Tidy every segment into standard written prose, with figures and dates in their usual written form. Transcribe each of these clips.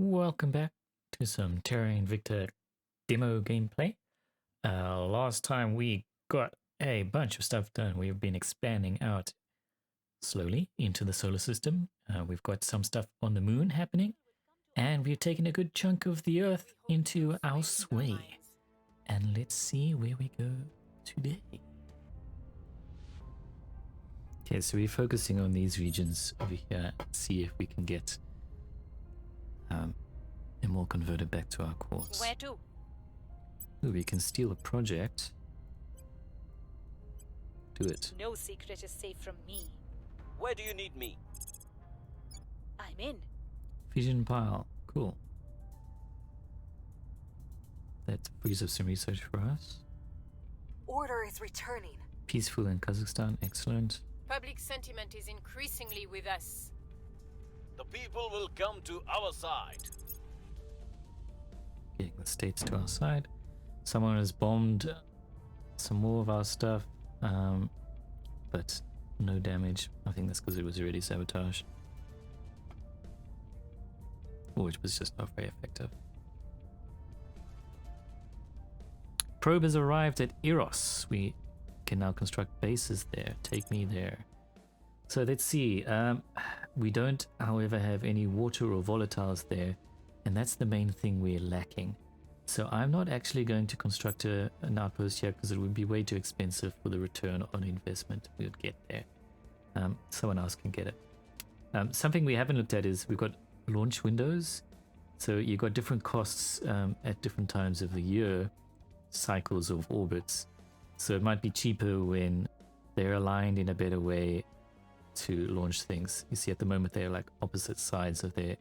Welcome back to some Terra Invicta demo gameplay. Last time we got a bunch of stuff done. We've been expanding out slowly into the solar system. We've got some stuff on the moon happening, and we've taken a good chunk of the Earth into our sway. And let's see where we go today. Okay, so we're focusing on these regions over here, see if we can get them all converted back to our course. Where to? Ooh, we can steal a project. Do it. No secret is safe from me. Where do you need me? I'm in. Fission pile. Cool. That frees up some research for us. Order is returning. Peaceful in Kazakhstan. Excellent. Public sentiment is increasingly with us. The people will come to our side. Getting the states to our side. Someone has bombed some more of our stuff, but no damage. I think that's because it was already sabotaged, or which was just not very effective. Probe has arrived at Eros. We can now construct bases there. Take me there. So let's see. We don't, however, have any water or volatiles there, and that's the main thing we're lacking. So I'm not actually going to construct an outpost here because it would be way too expensive for the return on investment we would get there. Someone else can get it. Something we haven't looked at is we've got launch windows. So you've got different costs at different times of the year, cycles of orbits. So it might be cheaper when they're aligned in a better way to launch things. You see, at the moment they're like opposite sides of their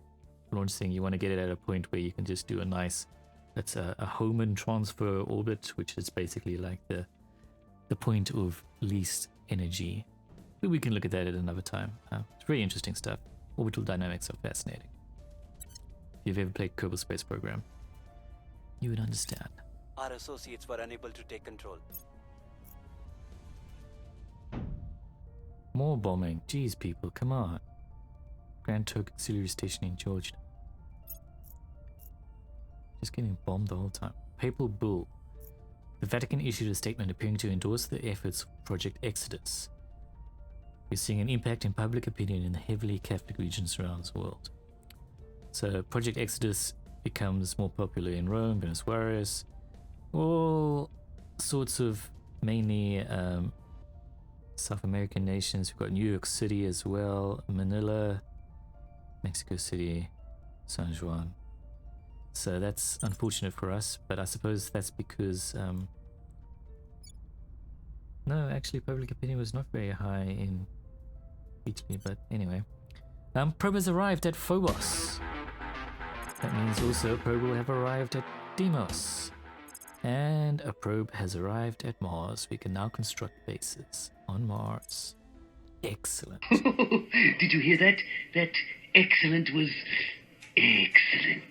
launch thing. You want to get it at a point where you can just do a nice, that's a Hohmann transfer orbit, which is basically like the point of least energy. But we can look at that at another time. It's very interesting stuff. Orbital dynamics are fascinating. If you've ever played Kerbal Space Program, you would understand. Our associates were unable to take control. More bombing. Jeez, people, come on. Grand Turk Auxiliary Station in Georgia. Just getting bombed the whole time. Papal Bull. The Vatican issued a statement appearing to endorse the efforts of Project Exodus. We're seeing an impact in public opinion in the heavily Catholic regions around the world. So Project Exodus becomes more popular in Rome, Buenos Aires, all sorts of mainly South American nations. We've got New York City as well, Manila, Mexico City, San Juan. So that's unfortunate for us, but I suppose that's because no, actually public opinion was not very high in Italy, but anyway. Probe has arrived at Phobos. That means also a probe will have arrived at Deimos. And a probe has arrived at Mars. We can now construct bases on Mars. Excellent. Did you hear that? That excellent was excellent.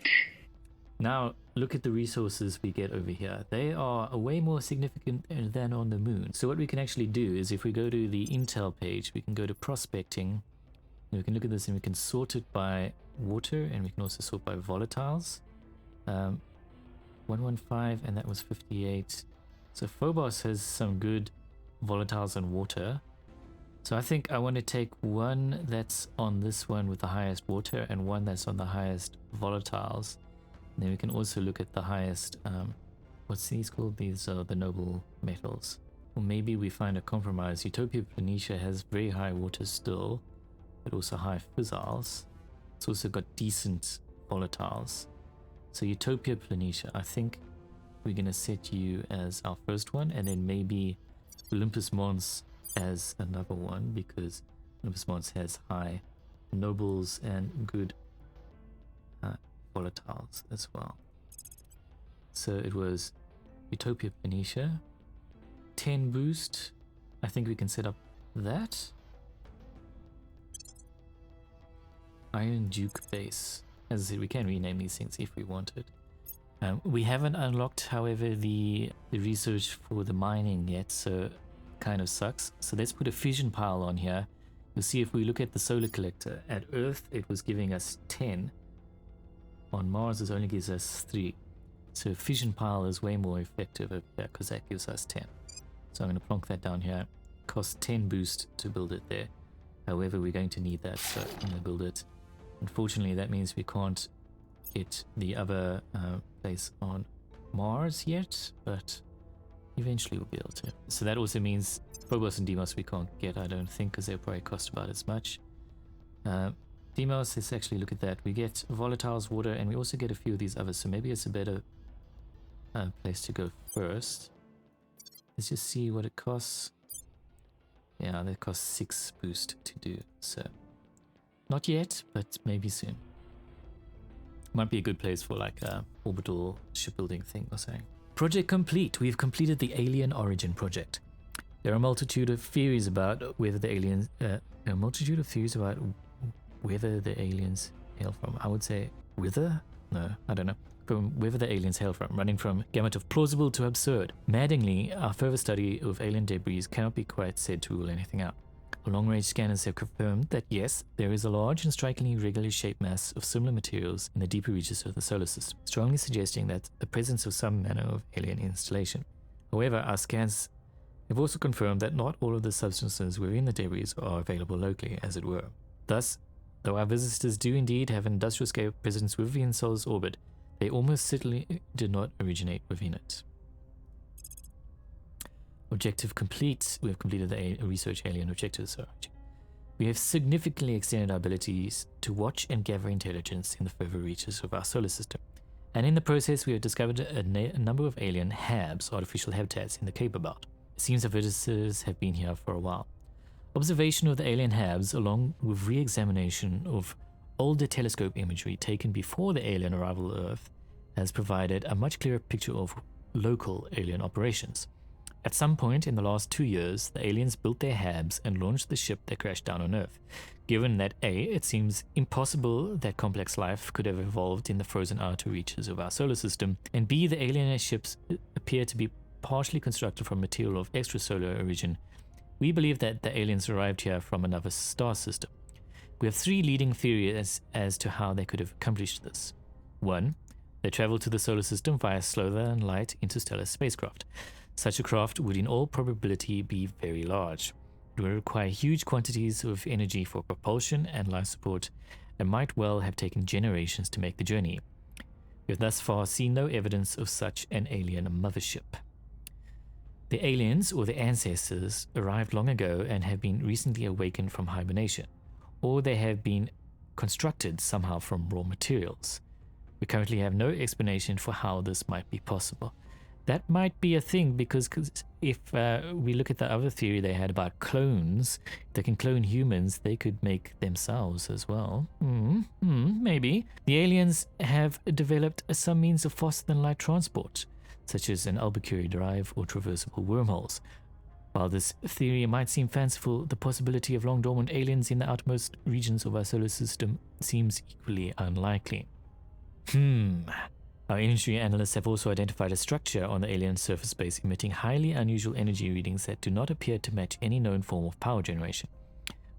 Now, look at the resources we get over here. They are way more significant than on the moon. So what we can actually do is if we go to the Intel page, we can go to prospecting. And we can look at this and we can sort it by water, and we can also sort by volatiles. 115, and that was 58. So Phobos has some good volatiles and water. So I think I want to take one that's on this one with the highest water and one that's on the highest volatiles. And then we can also look at the highest, what's these called? These are the noble metals. Or maybe we find a compromise. Utopia Planitia has very high water still, but also high fissiles. It's also got decent volatiles. So Utopia Planitia, I think we're going to set you as our first one, and then maybe Olympus Mons as another one, because Olympus Mons has high nobles and good volatiles as well. So it was Utopia Planitia, 10 boost. I think we can set up that. Iron Duke base. As I said, we can rename these things if we wanted. We haven't unlocked, however, the research for the mining yet, so kind of sucks. So let's put a fission pile on here. You'll see if we look at the solar collector, at Earth it was giving us 10. On Mars, this only gives us 3. So fission pile is way more effective because that gives us 10. So I'm going to plonk that down here. Costs 10 boost to build it there. However, we're going to need that, so I'm going to build it. Unfortunately, that means we can't get the other place on Mars yet, but eventually we'll be able to. So that also means Phobos and Deimos we can't get, I don't think, because they'll probably cost about as much. Deimos, let's actually look at that. We get volatiles, water, and we also get a few of these others, so maybe it's a better place to go first. Let's just see what it costs. Yeah, that costs 6 boost to do, so not yet, but maybe soon. Might be a good place for like a orbital shipbuilding thing or something. Project complete. We've completed the Alien Origin project. There are a multitude of theories about whether the aliens hail from. I would say whither? No, I don't know. From wherever the aliens hail from, running from gamut of plausible to absurd. Maddeningly, our further study of alien debris cannot be quite said to rule anything out. Long-range scanners have confirmed that yes, there is a large and strikingly regularly shaped mass of similar materials in the deeper reaches of the solar system, strongly suggesting that the presence of some manner of alien installation. However, our scans have also confirmed that not all of the substances within the debris are available locally, as it were. Thus, though our visitors do indeed have an industrial-scale presence within Sol's orbit, they almost certainly did not originate within it. Objective complete. We have completed the research alien objectives. We have significantly extended our abilities to watch and gather intelligence in the further reaches of our solar system. And in the process, we have discovered a number of alien HABs, artificial habitats, in the Kuiper Belt. It seems our visitors have been here for a while. Observation of the alien HABs, along with re-examination of older telescope imagery taken before the alien arrival of Earth, has provided a much clearer picture of local alien operations. At some point in the last 2 years, the aliens built their HABs and launched the ship that crashed down on Earth. Given that A, it seems impossible that complex life could have evolved in the frozen outer reaches of our solar system, and B, the alien ships appear to be partially constructed from material of extrasolar origin, we believe that the aliens arrived here from another star system. We have 3 leading theories as to how they could have accomplished this. 1. They traveled to the solar system via slower than light interstellar spacecraft. Such a craft would in all probability be very large. It would require huge quantities of energy for propulsion and life support, and might well have taken generations to make the journey. We have thus far seen no evidence of such an alien mothership. The aliens, or their ancestors, arrived long ago and have been recently awakened from hibernation, or they have been constructed somehow from raw materials. We currently have no explanation for how this might be possible. That might be a thing, because if we look at the other theory they had about clones, if they can clone humans, they could make themselves as well. Maybe. The aliens have developed some means of faster-than-light transport, such as an Albuquerque drive or traversable wormholes. While this theory might seem fanciful, the possibility of long-dormant aliens in the outermost regions of our solar system seems equally unlikely. Our energy analysts have also identified a structure on the alien surface space emitting highly unusual energy readings that do not appear to match any known form of power generation.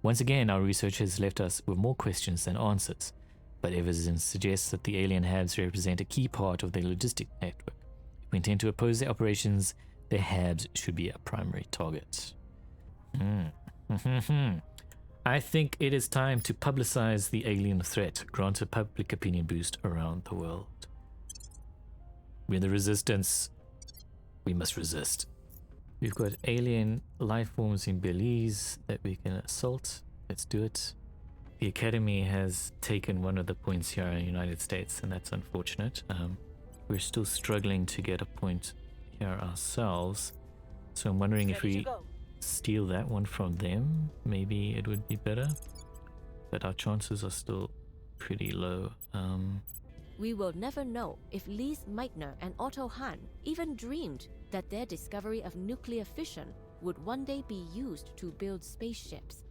Once again, our research has left us with more questions than answers, but evidence suggests that the alien HABs represent a key part of their logistic network. If we intend to oppose their operations, their HABs should be a primary target. I think it is time to publicize the alien threat, grant a public opinion boost around the world. We're the resistance. We must resist. We've got alien life forms in Belize that we can assault. Let's do it. The Academy has taken one of the points here in the United States, and that's unfortunate. We're still struggling to get a point here ourselves. So I'm wondering if we steal that one from them, maybe it would be better. But our chances are still pretty low. We will never know if Lise Meitner and Otto Hahn even dreamed that their discovery of nuclear fission would one day be used to build spaceships.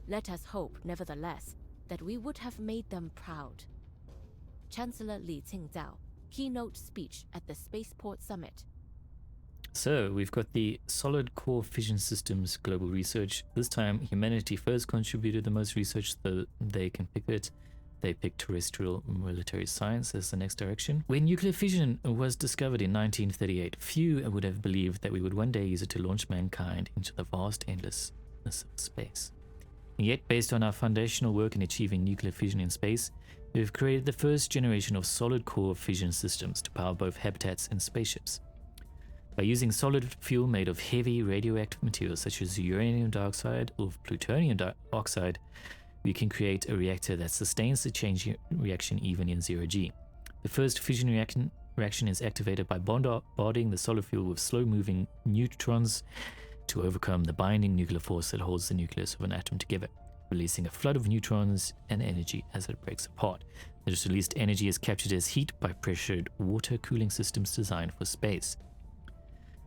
Let us hope, nevertheless, that we would have made them proud. Chancellor Li Qingzhao, keynote speech at the Spaceport Summit. So we've got the solid core fission systems global research. This time humanity first contributed the most research so they can pick it. They picked terrestrial military science as the next direction. When nuclear fission was discovered in 1938, few would have believed that we would one day use it to launch mankind into the vast endlessness of space. And yet, based on our foundational work in achieving nuclear fission in space, we have created the first generation of solid core fission systems to power both habitats and spaceships. By using solid fuel made of heavy radioactive materials such as uranium dioxide or plutonium dioxide, we can create a reactor that sustains the chain reaction even in 0G. The first fission reaction is activated by bombarding the solid fuel with slow-moving neutrons to overcome the binding nuclear force that holds the nucleus of an atom together, releasing a flood of neutrons and energy as it breaks apart. This released energy is captured as heat by pressured water cooling systems designed for space.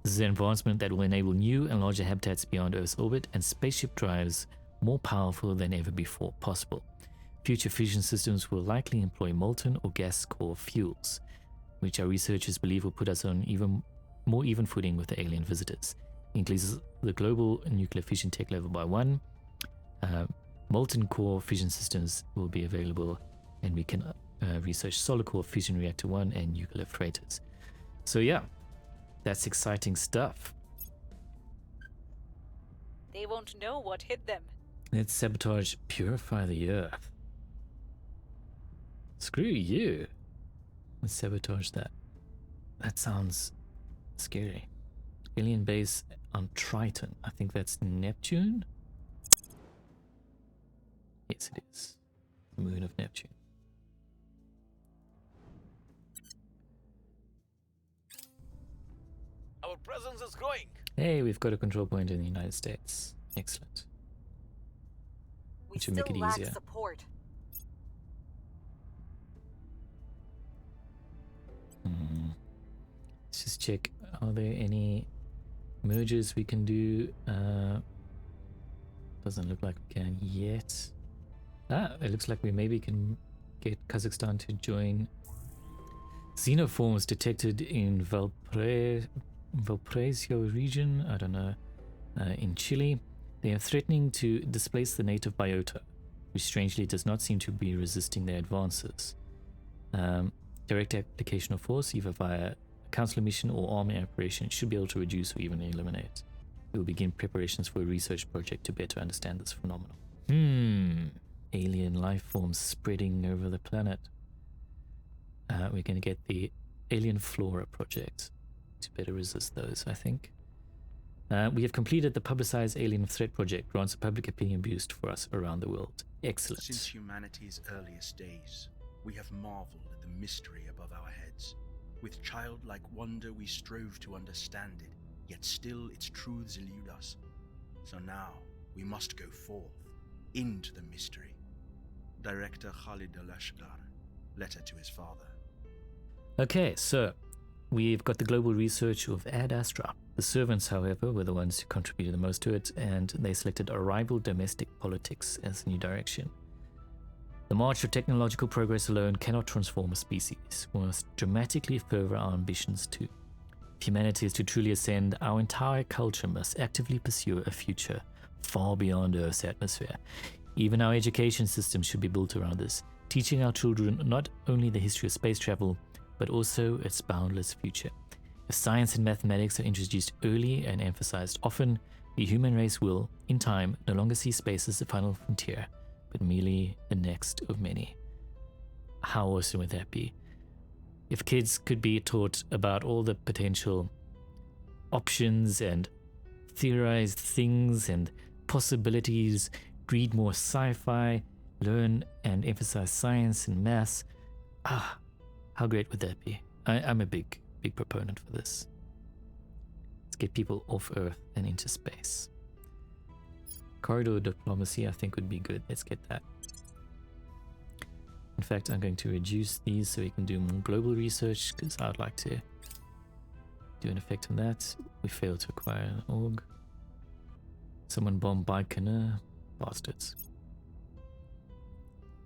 This is an advancement that will enable new and larger habitats beyond Earth's orbit and spaceship drives more powerful than ever before possible. Future fission systems will likely employ molten or gas core fuels, which our researchers believe will put us on even more even footing with the alien visitors. It increases the global nuclear fission tech level by 1. Molten core fission systems will be available, and we can research solid core fission reactor 1 and nuclear freighters. So yeah, that's exciting stuff. They won't know what hit them. Let's sabotage, purify the Earth. Screw you. Let's sabotage that. That sounds scary. Alien base on Triton. I think that's Neptune. Yes, it is. The moon of Neptune. Our presence is growing. Hey, we've got a control point in the United States. Excellent. We Should still make it lack easier. support. Let's just check. Are there any mergers we can do? Doesn't look like we can yet. It looks like we maybe can get Kazakhstan to join. Xenoforms detected in Valparaiso region, I don't know, in Chile. They are threatening to displace the native biota, which strangely does not seem to be resisting their advances. Direct application of force, either via a council mission or army operation, should be able to reduce or even eliminate. We will begin preparations for a research project to better understand this phenomenon. Alien life forms spreading over the planet. We're going to get the Xenoflora project to better resist those, I think. We have completed the publicized alien threat project, grants a public opinion boost for us around the world. Excellent. Since humanity's earliest days, we have marveled at the mystery above our heads. With childlike wonder we strove to understand it, yet still its truths elude us. So now we must go forth, into the mystery. Director Khalid Al-Ashgar, letter to his father. Okay, so we've got the global research of Ad Astra. The servants, however, were the ones who contributed the most to it, and they selected arrival domestic politics as the new direction. The march of technological progress alone cannot transform a species. We must dramatically further our ambitions too. If humanity is to truly ascend, our entire culture must actively pursue a future far beyond Earth's atmosphere. Even our education system should be built around this, teaching our children not only the history of space travel, but also its boundless future. If science and mathematics are introduced early and emphasized often, the human race will, in time, no longer see space as the final frontier, but merely the next of many. How awesome would that be? If kids could be taught about all the potential options and theorized things and possibilities, read more sci-fi, learn and emphasize science and maths, how great would that be? I'm a big proponent for this. Let's get people off Earth and into space. Corridor diplomacy I think would be good. Let's get that. In fact, I'm going to reduce these so we can do more global research, because I'd like to do an effect on that. We failed to acquire an org. Someone bombed Baikonur. Bastards.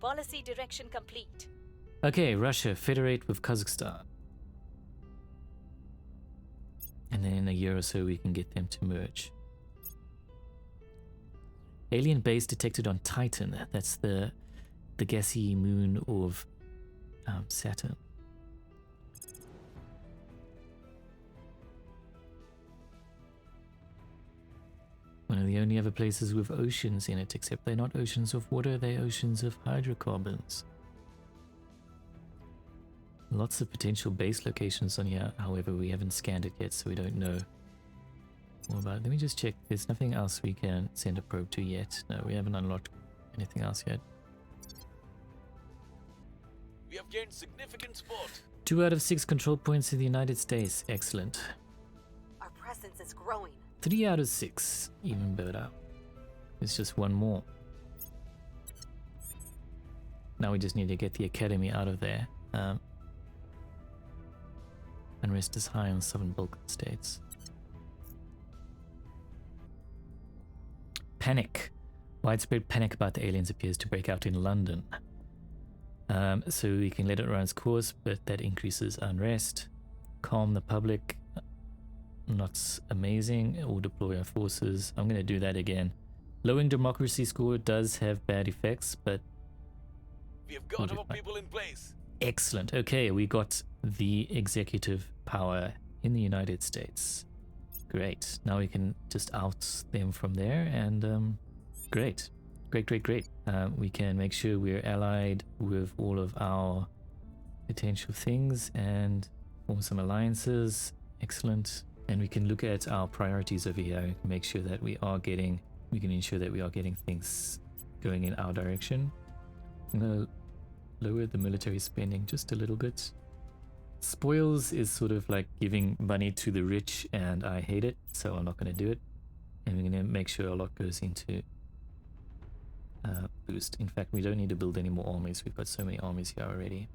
Policy direction complete. Okay, Russia, federate with Kazakhstan. And then in a year or so we can get them to merge. Alien base detected on Titan. That's the the gassy moon of Saturn. One of the only other places with oceans in it, except they're not oceans of water, they're oceans of hydrocarbons. Lots of potential base locations on here, however we haven't scanned it yet, so we don't know more about it. Let me just check, there's nothing else we can send a probe to yet. No, we haven't unlocked anything else yet. We have gained significant support. 2 out of 6 control points in the United States, excellent. Our presence is growing. 3 out of 6, even better. It's just one more. Now we just need to get the academy out of there. Unrest is high on southern Balkan states. Panic. Widespread panic about the aliens appears to break out in London. So we can let it run its course, but that increases unrest. Calm the public. Not amazing. Or deploy our forces. I'm going to do that again. Lowering democracy score does have bad effects, but We have got our people in place. excellent. Okay, we got the executive power in the United States. Great. Now we can just out them from there, and great. Great. We can make sure we're allied with all of our potential things and form some alliances. Excellent. And we can look at our priorities over here and make sure that we can ensure that we are getting things going in our direction. I'm going to lower the military spending just a little bit. Spoils is sort of like giving money to the rich, and I hate it, so I'm not going to do it. And we're going to make sure a lot goes into boost. In fact, we don't need to build any more armies. We've got so many armies here already.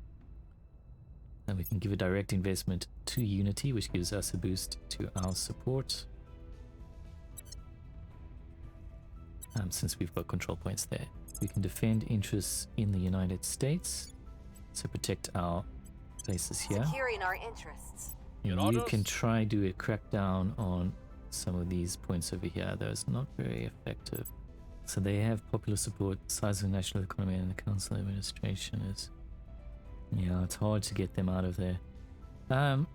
And we can give a direct investment to Unity, which gives us a boost to our support. Since we've got control points there. We can defend interests in the United States, so protect our places here. Securing our interests. You can try do a crackdown on some of these points over here, though it's not very effective. So they have popular support, size of the national economy, and the council administration is... Yeah, it's hard to get them out of there.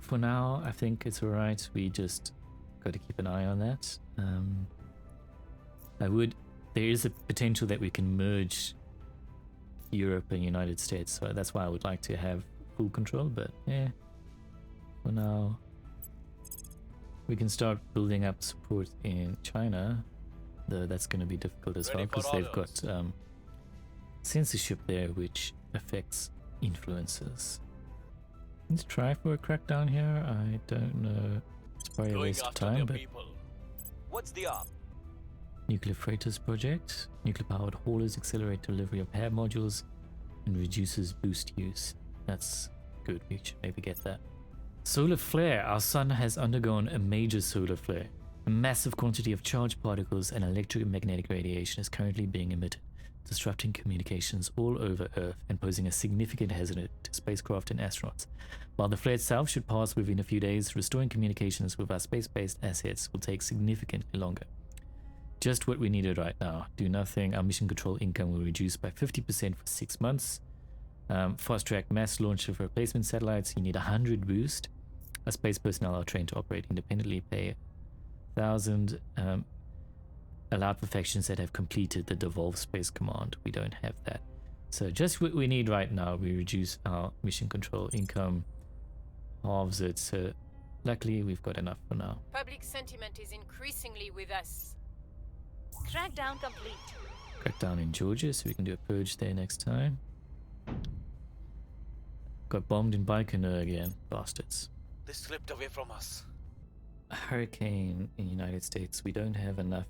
For now, I think it's alright. We just got to keep an eye on that. There is a potential that we can merge Europe and United States, so that's why I would like to have full control, but yeah, for now, we can start building up support in China, though that's going to be difficult as well, because they've got censorship there, which affects influences. Let's try for a crackdown here. I don't know. It's probably a waste of time, but... What's the op? Nuclear freighters project. Nuclear powered haulers accelerate delivery of HAB modules and reduces boost use. That's good. We should maybe get that. Solar flare. Our sun has undergone a major solar flare. A massive quantity of charged particles and electromagnetic radiation is currently being emitted, disrupting communications all over Earth and posing a significant hazard to spacecraft and astronauts. While the flare itself should pass within a few days, restoring communications with our space-based assets will take significantly longer. Just what we needed right now. Do nothing. Our mission control income will reduce by 50% for 6 months. Fast-track mass launch of replacement satellites. You need 100 boost. Our space personnel are trained to operate independently. Pay 1,000. Allowed for factions that have completed the devolved space command. We don't have that. So just what we need right now. We reduce our mission control income. Halves it. So luckily we've got enough for now. Public sentiment is increasingly with us. Crackdown complete. Crackdown in Georgia, so we can do a purge there next time. Got bombed in Baikonur again, bastards. They slipped away from us. A hurricane in the United States. We don't have enough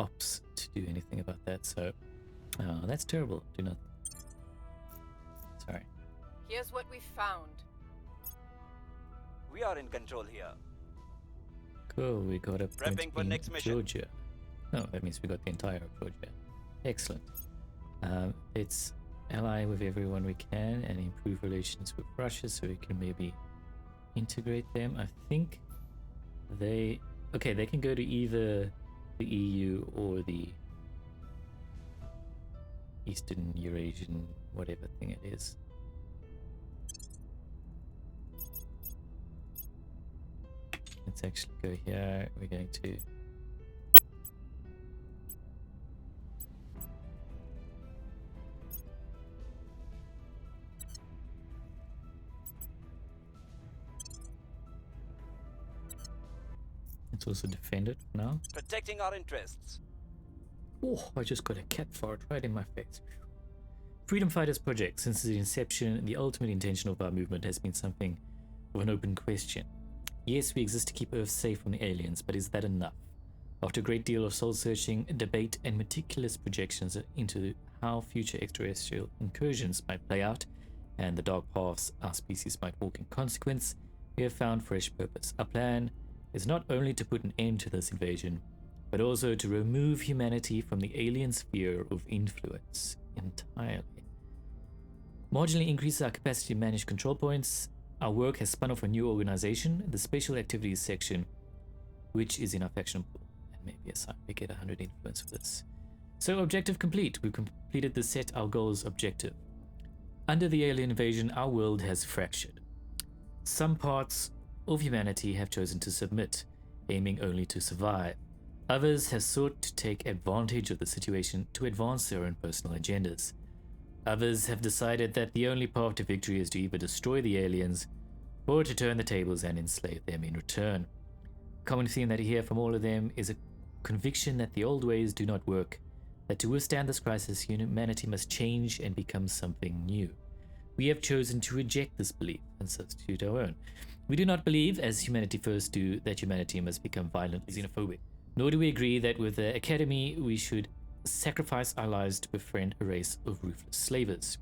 ops to do anything about that, so that's terrible. Do nothing. Sorry. Here's what we found. We are in control here. Cool, we got a point Prepping for in next mission. Georgia. Oh, that means we got the entire project. Excellent. Let's ally with everyone we can and improve relations with Russia so we can maybe integrate them. I think they can go to either the EU or the Eastern Eurasian whatever thing it is. Let's actually go here. We're going to let's also defend it for now. Protecting our interests. Oh, I just got a cat fart right in my face. Freedom Fighters Project. Since its inception, the ultimate intention of our movement has been something of an open question. Yes, we exist to keep Earth safe from the aliens, but is that enough? After a great deal of soul-searching, debate, and meticulous projections into how future extraterrestrial incursions might play out, and the dark paths our species might walk in consequence, we have found fresh purpose. Our plan is not only to put an end to this invasion, but also to remove humanity from the alien sphere of influence entirely. Marginally increase our capacity to manage control points. Our work has spun off a new organization, the Special Activities section, which is in our faction pool. And maybe aside, we get 100 influence for this. So objective complete. We've completed the set our goals objective. Under the alien invasion, our world has fractured. Some parts of humanity have chosen to submit, aiming only to survive. Others have sought to take advantage of the situation to advance their own personal agendas. Others have decided that the only path to victory is to either destroy the aliens or to turn the tables and enslave them in return. A common theme that I hear from all of them is a conviction that the old ways do not work, that to withstand this crisis, humanity must change and become something new. We have chosen to reject this belief and substitute our own. We do not believe, as Humanity First do, that humanity must become violently xenophobic. Nor do we agree that with the Academy we should sacrifice our lives to befriend a race of ruthless slavers.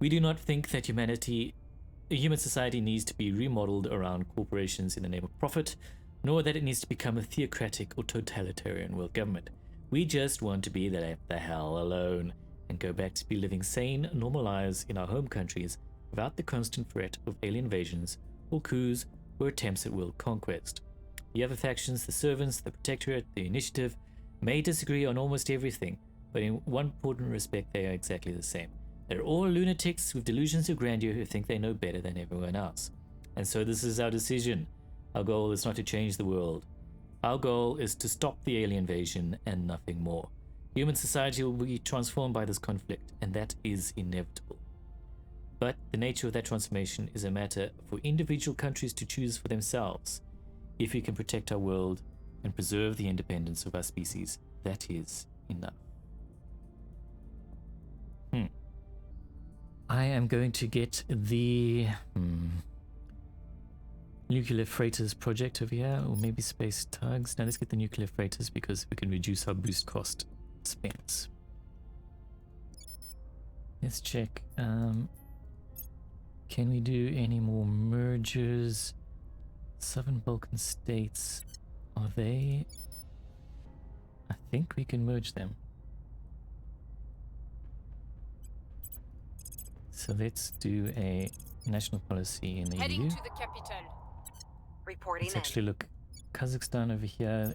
We do not think that human society needs to be remodeled around corporations in the name of profit, nor that it needs to become a theocratic or totalitarian world government. We just want to be left the hell alone and go back to be living sane, normal lives in our home countries without the constant threat of alien invasions or coups or attempts at world conquest. The other factions, the Servants, the Protectorate, the Initiative, may disagree on almost everything, but in one important respect they are exactly the same. They're all lunatics with delusions of grandeur who think they know better than everyone else. And so this is our decision. Our goal is not to change the world. Our goal is to stop the alien invasion and nothing more. Human society will be transformed by this conflict, and that is inevitable. But the nature of that transformation is a matter for individual countries to choose for themselves. If we can protect our world and preserve the independence of our species, that is enough. I am going to get the nuclear freighters project over here, or maybe space tugs. Now let's get the nuclear freighters because we can reduce our boost cost spends. Let's check. Can we do any more mergers? Southern Balkan states, are they? I think we can merge them. So let's do a national policy in the Heading EU. to the capital. Reporting Let's in. actually look. Kazakhstan over here,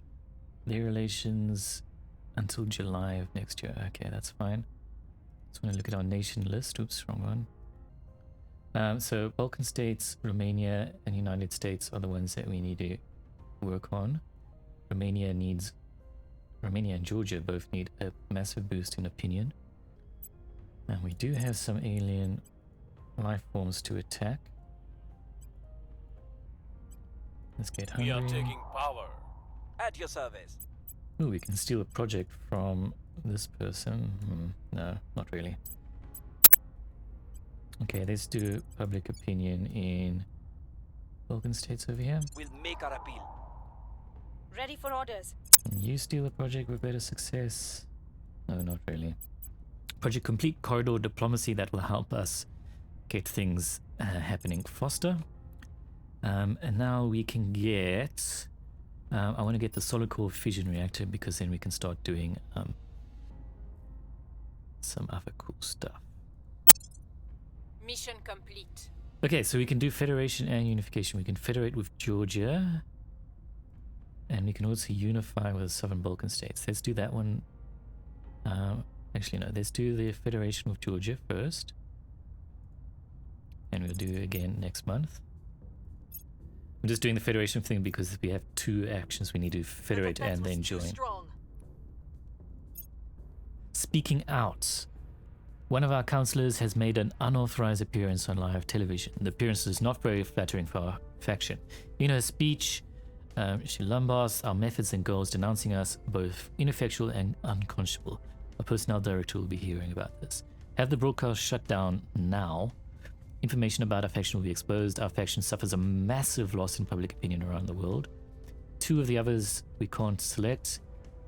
their relations until July of next year. Okay, that's fine. Just want to look at our nation list. Oops, wrong one. So Balkan states, Romania, and United States are the ones that we need to work on. Romania and Georgia both need a massive boost in opinion. And we do have some alien life forms to attack. Let's get We Hungary. are taking power. At your service. Ooh, we can steal a project from this person. No, not really. Okay, let's do public opinion in Balkan states over here. We'll make our appeal. Ready for orders. Can you steal a project with better success? No, not really. Project complete corridor diplomacy that will help us get things happening faster. And now we can get... I want to get the solid core fission reactor because then we can start doing some other cool stuff. Mission complete. Okay, so we can do federation and unification. We can federate with Georgia. And we can also unify with the Southern Balkan states. Let's do that one Actually, no, let's do the Federation with Georgia first. And we'll do it again next month. I'm just doing the Federation thing because we have 2 actions we need to federate and then join. Strong. Speaking out. One of our counselors has made an unauthorized appearance on live television. The appearance is not very flattering for our faction. In her speech, she lambasts our methods and goals, denouncing us both ineffectual and unconscionable. Our personnel director will be hearing about this. Have the broadcast shut down now. Information about our faction will be exposed. Our faction suffers a massive loss in public opinion around the world. 2 of the others we can't select,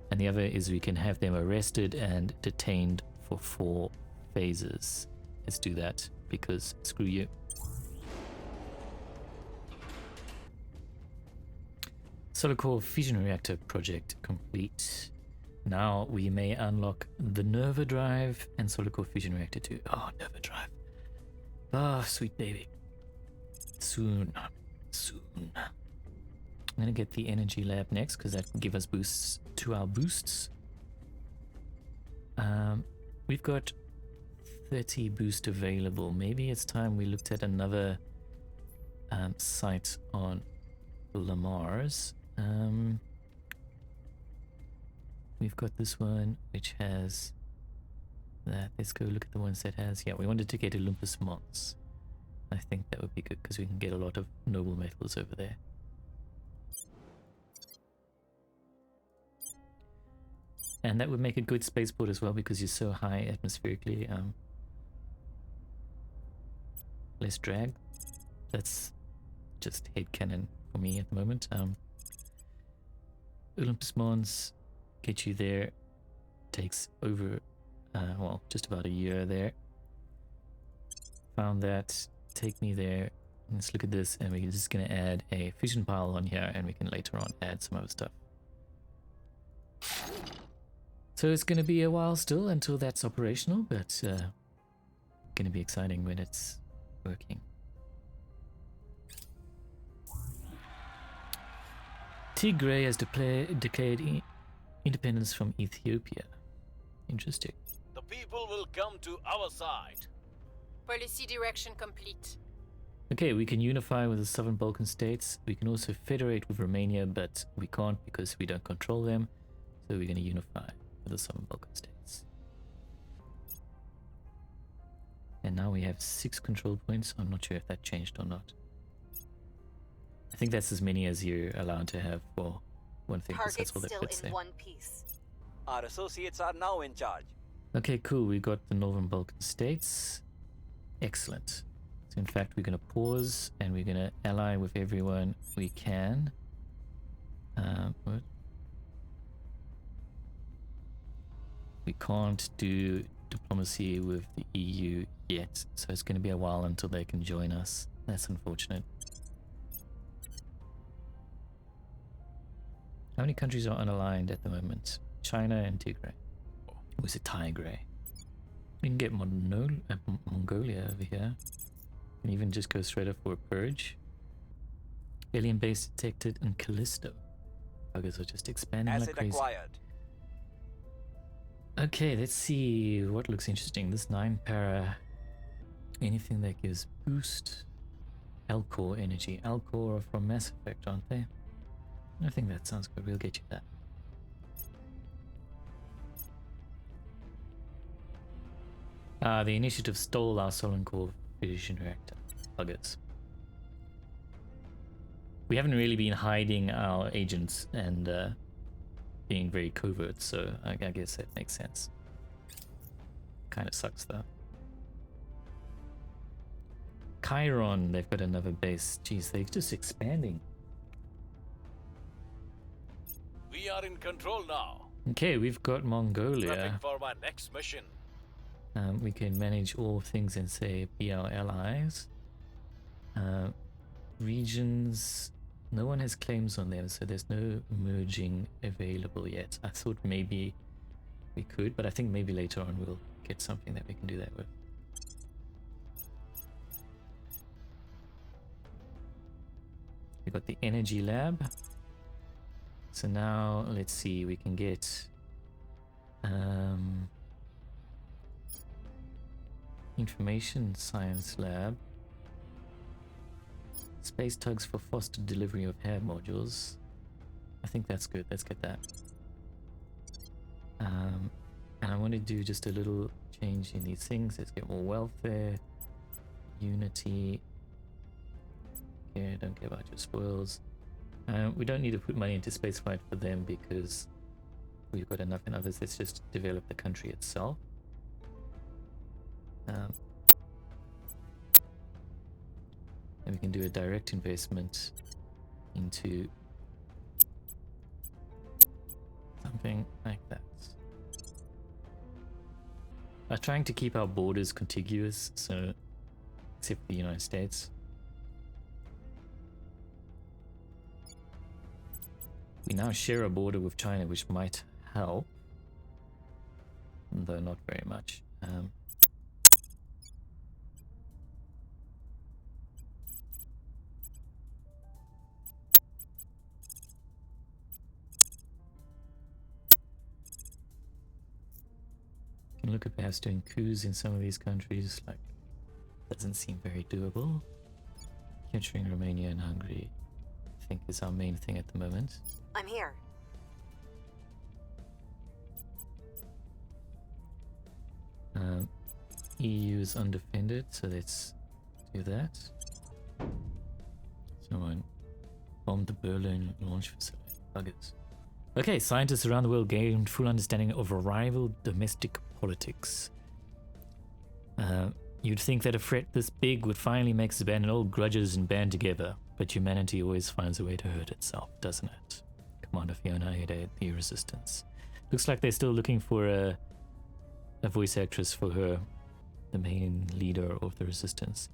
and the other is we can have them arrested and detained for 4 phases. Let's do that, because screw you. Solar core fusion reactor project complete. Now we may unlock the Nerva drive and solar core fusion reactor 2. Oh, Nerva drive. Ah, sweet baby. Soon. I'm gonna get the energy lab next because that can give us boosts to our boosts. We've got 30 boost available. Maybe it's time we looked at another site on Lamar's. We've got this one which has that. Let's go look at the ones that has. Yeah, we wanted to get Olympus Mons. I think that would be good because we can get a lot of noble metals over there. And that would make a good spaceport as well because you're so high atmospherically. Less drag. That's just headcanon for me at the moment. Olympus Mons, get you there. Takes over, well, just about a year there. Found that. Take me there. Let's look at this, and we're just going to add a fission pile on here, and we can later on add some other stuff. So it's going to be a while still until that's operational, but going to be exciting when it's working. Tigray has declared independence from Ethiopia. Interesting. The people will come to our side. Policy direction complete. Okay, we can unify with the Southern Balkan states. We can also federate with Romania, but we can't because we don't control them. So we're going to unify with the Southern Balkan states. And now we have 6 control points. I'm not sure if that changed or not. I think that's as many as you're allowed to have for one thing. Target's That's all that still fits in there. one piece. Our associates are now in charge. Okay, cool. We got the Northern Balkan states. Excellent. So in fact, we're going to pause and we're going to ally with everyone we can. What? We can't do diplomacy with the EU yet, so it's going to be a while until they can join us. That's unfortunate. How many countries are unaligned at the moment? China and Tigray. Or is it Tigray? We can get Mongolia over here. And even just go straight up for a purge. Alien base detected in Callisto. Buggers are just expanding like Asset crazy. acquired. Okay, let's see what looks interesting. This 9 para. Anything that gives boost. Alcor energy. Alcor are from Mass Effect, aren't they? I think that sounds good. We'll get you that. The initiative stole our Solar Core fusion reactor. Buggers. We haven't really been hiding our agents and being very covert, so I guess that makes sense. Kind of sucks though. Chiron, they've got another base. Jeez, they're just expanding. We are in control now. Okay, we've got Mongolia. Prepping for my next mission. We can manage all things and say be our allies. Regions, no one has claims on them, so there's no merging available yet. I thought maybe we could, but I think maybe later on we'll get something that we can do that with. We got the energy lab. So now let's see, we can get Information Science Lab. Space tugs for faster delivery of hair modules. I think that's good. Let's get that. And I want to do just a little change in these things. Let's get more welfare, unity. Yeah, don't care about your spoils. We don't need to put money into spaceflight for them because we've got enough in others. Let's just develop the country itself. And we can do a direct investment into something like that. I'm trying to keep our borders contiguous, so except for the United States. We now share a border with China, which might help, though not very much. Can look at perhaps doing coups in some of these countries, like, doesn't seem very doable. Capturing Romania and Hungary, I think, is our main thing at the moment. I'm here. EU is undefended, so let's do that. Someone bombed the Berlin launch facility. Buggers. Okay, scientists around the world gained full understanding of rival domestic politics. You'd think that a threat this big would finally make us abandon all grudges and band together, but humanity always finds a way to hurt itself, doesn't it? Commander Fiona Ade, the Resistance. Looks like they're still looking for a voice actress for her, the main leader of the Resistance.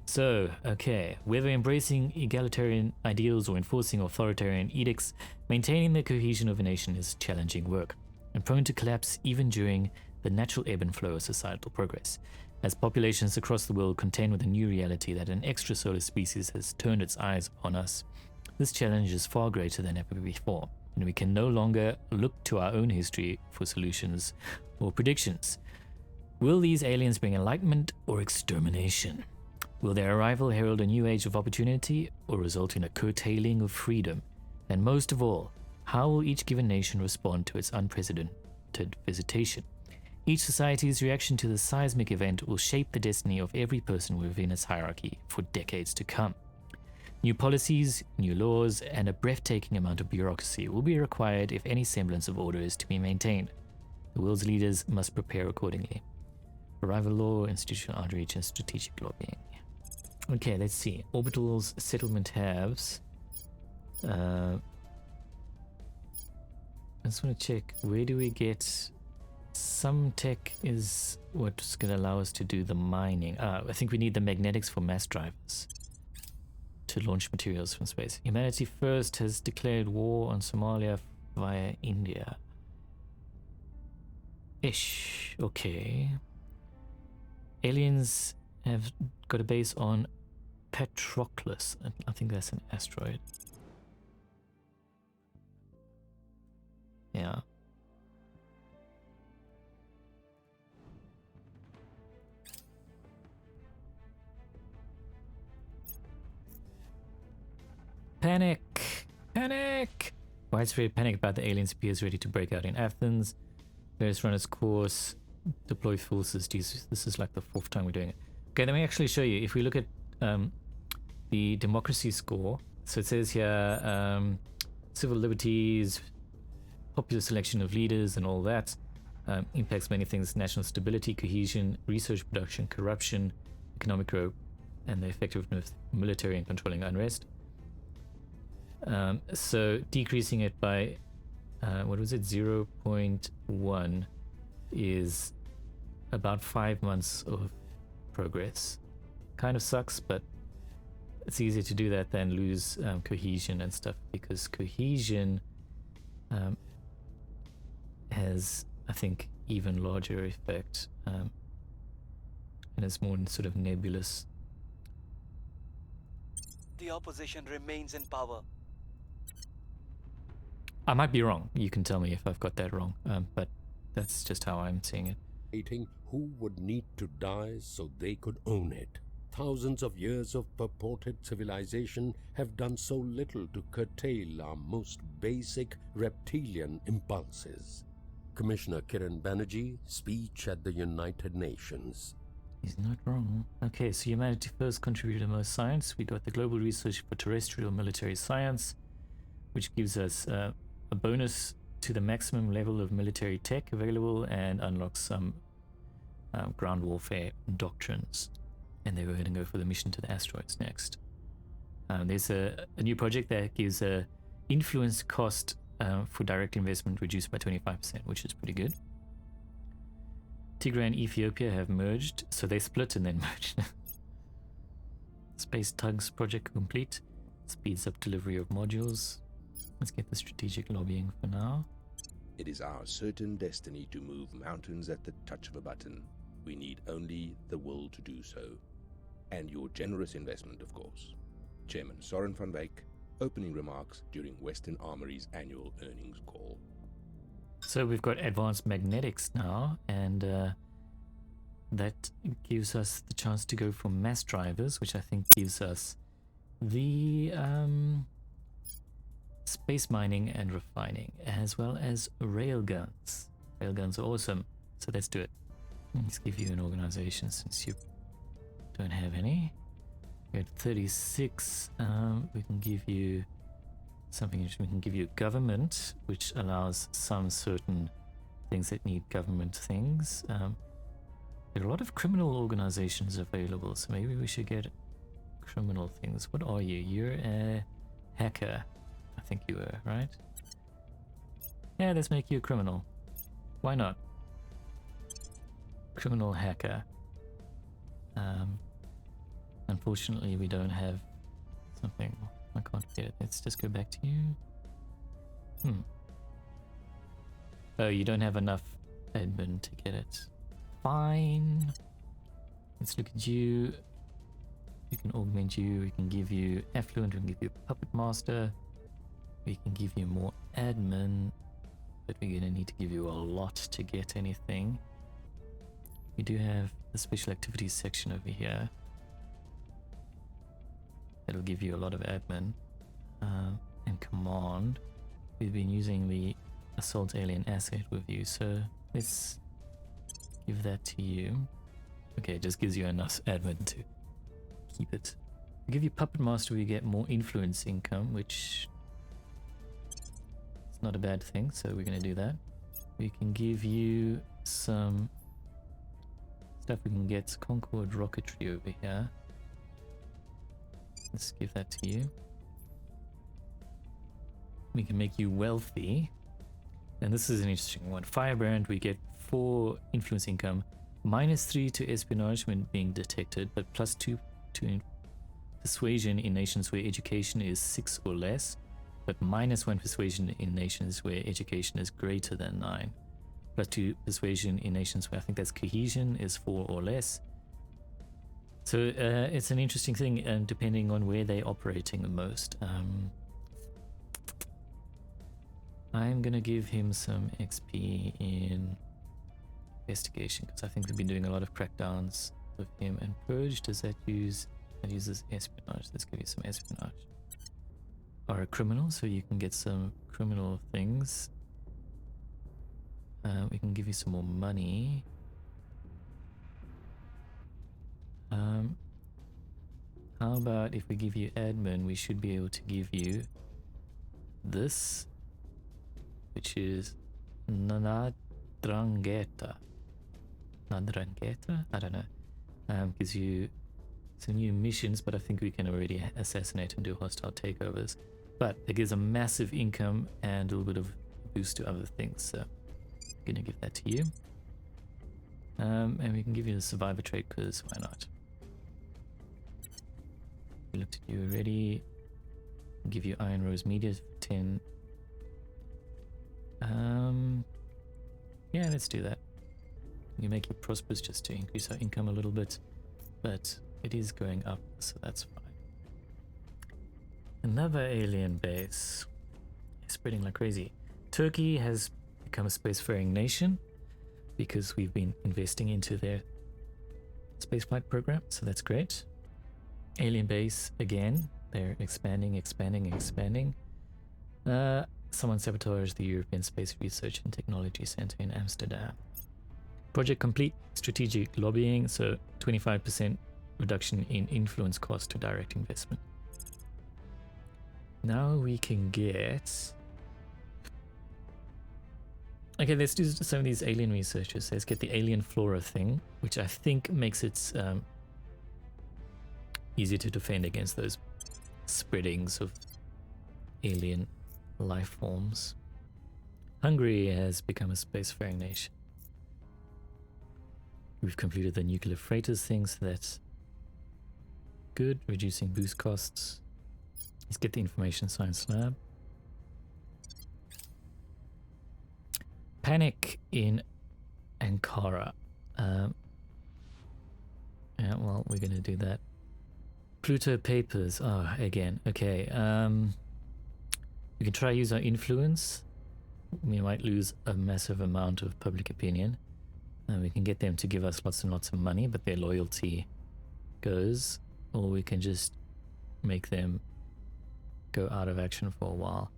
So, okay, whether embracing egalitarian ideals or enforcing authoritarian edicts, maintaining the cohesion of a nation is challenging work, and prone to collapse even during the natural ebb and flow of societal progress, as populations across the world contend with a new reality that an extrasolar species has turned its eyes upon us. This challenge is far greater than ever before, and we can no longer look to our own history for solutions or predictions. Will these aliens bring enlightenment or extermination? Will their arrival herald a new age of opportunity or result in a curtailing of freedom? And most of all, how will each given nation respond to its unprecedented visitation? Each society's reaction to the seismic event will shape the destiny of every person within its hierarchy for decades to come. New policies, new laws, and a breathtaking amount of bureaucracy will be required if any semblance of order is to be maintained. The world's leaders must prepare accordingly. Arrival law, institutional outreach, and strategic lobbying. Okay, let's see. Orbital's settlement halves. I just want to check, where do we get... Some tech is what's going to allow us to do the mining. I think we need the magnetics for mass drivers to launch materials from space. Humanity First has declared war on Somalia via India. Ish. Okay. Aliens have got a base on Patroclus. I think that's an asteroid. Yeah. Panic! Panic! Widespread panic about the aliens appears ready to break out in Athens. Let's run its course. Deploy forces. Jeez, this is like the 4th time we're doing it. Okay, let me actually show you. If we look at the democracy score, so it says here civil liberties, popular selection of leaders and all that, impacts many things: national stability, cohesion, research production, corruption, economic growth, and the effectiveness of military and controlling unrest. So decreasing it by, what was it, 0.1 is about 5 months of progress. Kind of sucks, but it's easier to do that than lose cohesion and stuff, because cohesion has, I think, even larger effect, and it's more sort of nebulous. The opposition remains in power. I might be wrong. You can tell me if I've got that wrong, but that's just how I'm seeing it. Who would need to die so they could own it. Thousands of years of purported civilization have done so little to curtail our most basic reptilian impulses. Commissioner Kiran Banerjee, speech at the United Nations. He's not wrong. Okay, so humanity first contributed the most science. We got the global research for terrestrial military science, which gives us a bonus to the maximum level of military tech available and unlocks some ground warfare doctrines. And they were going to go for the mission to the asteroids next. There's a new project that gives a influence cost for direct investment reduced by 25%, which is pretty good. Tigray and Ethiopia have merged, so they split and then merged. Space Tugs project complete. Speeds up delivery of modules. Let's get the strategic lobbying for now. It is our certain destiny to move mountains at the touch of a button. We need only the will to do so. And your generous investment, of course. Chairman Soren van Wyk, opening remarks during Western Armory's annual earnings call. So we've got advanced magnetics now, and that gives us the chance to go for mass drivers, which I think gives us the space mining and refining, as well as railguns. Railguns are awesome, so let's do it. Let's give you an organization since you don't have any. We had 36. We can give you something interesting. We can give you government, which allows some certain things that need government things. There are a lot of criminal organizations available, so maybe we should get criminal things. What are you? You're a hacker. I think you were, right? Yeah, let's make you a criminal. Why not? Criminal hacker. Unfortunately, we don't have something. I can't get it. Let's just go back to you. Oh, you don't have enough admin to get it. Fine. Let's look at you. We can augment you. We can give you affluent. We can give you puppet master. We can give you more admin, but we're gonna need to give you a lot to get anything. We do have the special activities section over here. It'll give you a lot of admin and command. We've been using the assault alien asset with you, so let's give that to you. Okay, it just gives you enough admin to keep it. We give you puppet master, we get more influence income, which is not a bad thing, so we're going to do that. We can give you some stuff. We can get Concord rocketry over here. Let's give that to you. We can make you wealthy. And this is an interesting one. Firebrand, we get 4 influence income, -3 to espionage when being detected, but +2 to persuasion in nations where education is 6 or less, but -1 persuasion in nations where education is greater than 9. +2 persuasion in nations where I think that's cohesion is 4 or less. So it's an interesting thing, and depending on where they're operating the most. I'm gonna give him some XP in investigation because I think we've been doing a lot of crackdowns with him. And purge, does that use? That uses espionage. Let's give you some espionage. Or a criminal, so you can get some criminal things. We can give you some more money. How about if we give you admin, we should be able to give you this, which is Nadrangeta. Nadrangeta? I don't know. Gives you some new missions, but I think we can already assassinate and do hostile takeovers. But it gives a massive income and a little bit of boost to other things, so I'm gonna give that to you. And we can give you the survivor trait because why not? We looked at you already. Give you Iron Rose Media for 10. Yeah, let's do that. We make you prosperous just to increase our income a little bit, but it is going up, so that's fine. Another alien base. Spreading like crazy. Turkey has become a spacefaring nation. because we've been investing into their spaceflight program, so that's great. Alien base again. They're expanding. Someone sabotaged the European Space Research and Technology Center in Amsterdam. Project complete. Strategic lobbying, so 25% reduction in influence cost to direct investment. Now we can get... Okay, let's do some of these alien researchers. Let's get the alien flora thing, which I think makes it easier to defend against those spreadings of alien life forms. Hungary has become a spacefaring nation. We've completed the nuclear freighters thing, so that's good. Reducing boost costs. Let's get the information science lab. Panic in Ankara. Yeah, well, we're gonna do that. Pluto papers. Oh, again. Okay. We can try use our influence. We might lose a massive amount of public opinion. We can get them to give us lots and lots of money, but their loyalty goes. Or we can just make them go out of action for a while.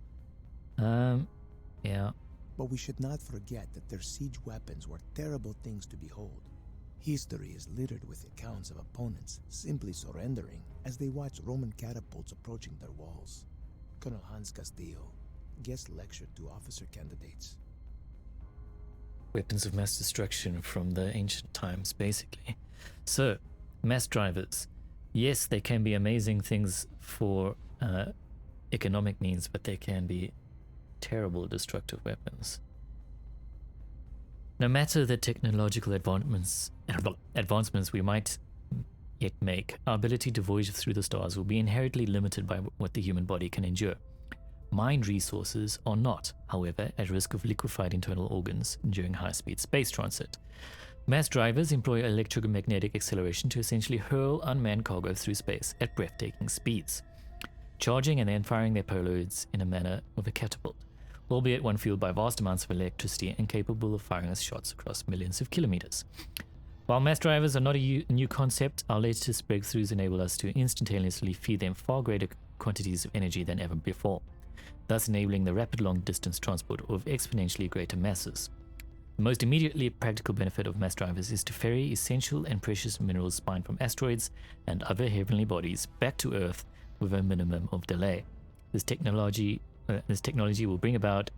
Yeah. But we should not forget that their siege weapons were terrible things to behold. History is littered with accounts of opponents simply surrendering as they watched Roman catapults approaching their walls. Colonel Hans Castillo guest lectured to officer candidates. Weapons of mass destruction from the ancient times, basically. So, mass drivers. Yes, they can be amazing things for economic means, but they can be terrible destructive weapons. No matter the technological advancements we might yet make, our ability to voyage through the stars will be inherently limited by what the human body can endure. Mind resources are not, however, at risk of liquefied internal organs during high-speed space transit. Mass drivers employ electromagnetic acceleration to essentially hurl unmanned cargo through space at breathtaking speeds, charging and then firing their payloads in a manner of a catapult, albeit one fueled by vast amounts of electricity and capable of firing us shots across millions of kilometers. While mass drivers are not a new concept, our latest breakthroughs enable us to instantaneously feed them far greater quantities of energy than ever before, thus enabling the rapid long-distance transport of exponentially greater masses. The most immediately practical benefit of mass drivers is to ferry essential and precious minerals mined from asteroids and other heavenly bodies back to Earth with a minimum of delay. This technology will bring about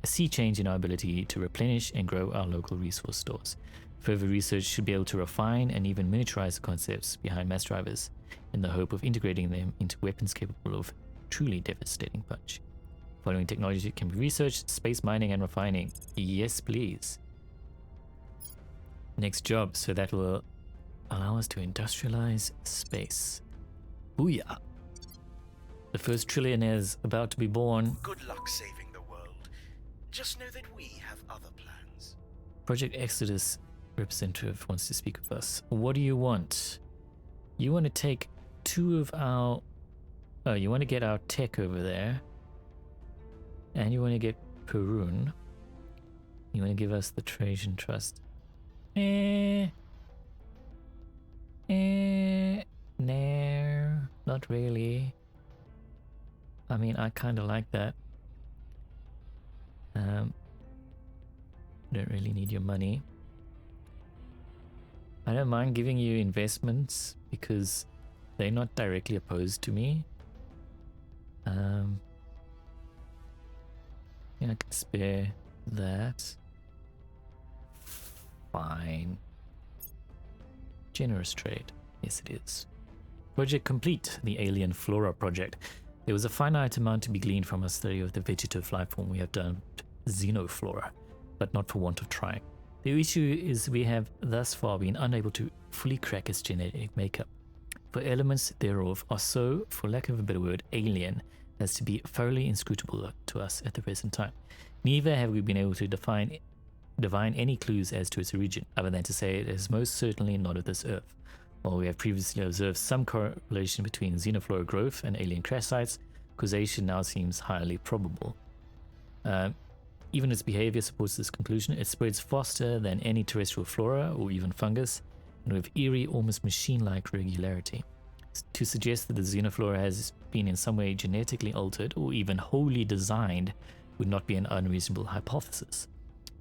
a sea change in our ability to replenish and grow our local resource stores. Further research should be able to refine and even miniaturize the concepts behind mass drivers in the hope of integrating them into weapons capable of truly devastating punch. Following technology can be researched, space mining and refining. Yes, please. Next job, so that will allow us to industrialize space. Booyah! The first trillionaire is about to be born. Good luck saving the world. Just know that we have other plans. Project Exodus representative wants to speak with us. What do you want? You want to take two of our... Oh, you want to get our tech over there. And you want to get Perun. You want to give us the Trajan Trust. No, not really. I mean, I kind of like that. Don't really need your money. I don't mind giving you investments because they're not directly opposed to me. Yeah, I can spare that. Fine. Generous trade. Yes, it is. Project complete. The Alien Flora project. There was a finite amount to be gleaned from a study of the vegetative life form we have done, Xenoflora, but not for want of trying. The issue is we have thus far been unable to fully crack its genetic makeup, for elements thereof are so, for lack of a better word, alien, as to be thoroughly inscrutable to us at the present time. Neither have we been able to divine any clues as to its origin, other than to say it is most certainly not of this earth. While we have previously observed some correlation between Xenoflora growth and alien crash sites, causation now seems highly probable. Even its behavior supports this conclusion. It spreads faster than any terrestrial flora or even fungus, and with eerie, almost machine-like regularity. To suggest that the Xenoflora has been in some way genetically altered or even wholly designed would not be an unreasonable hypothesis.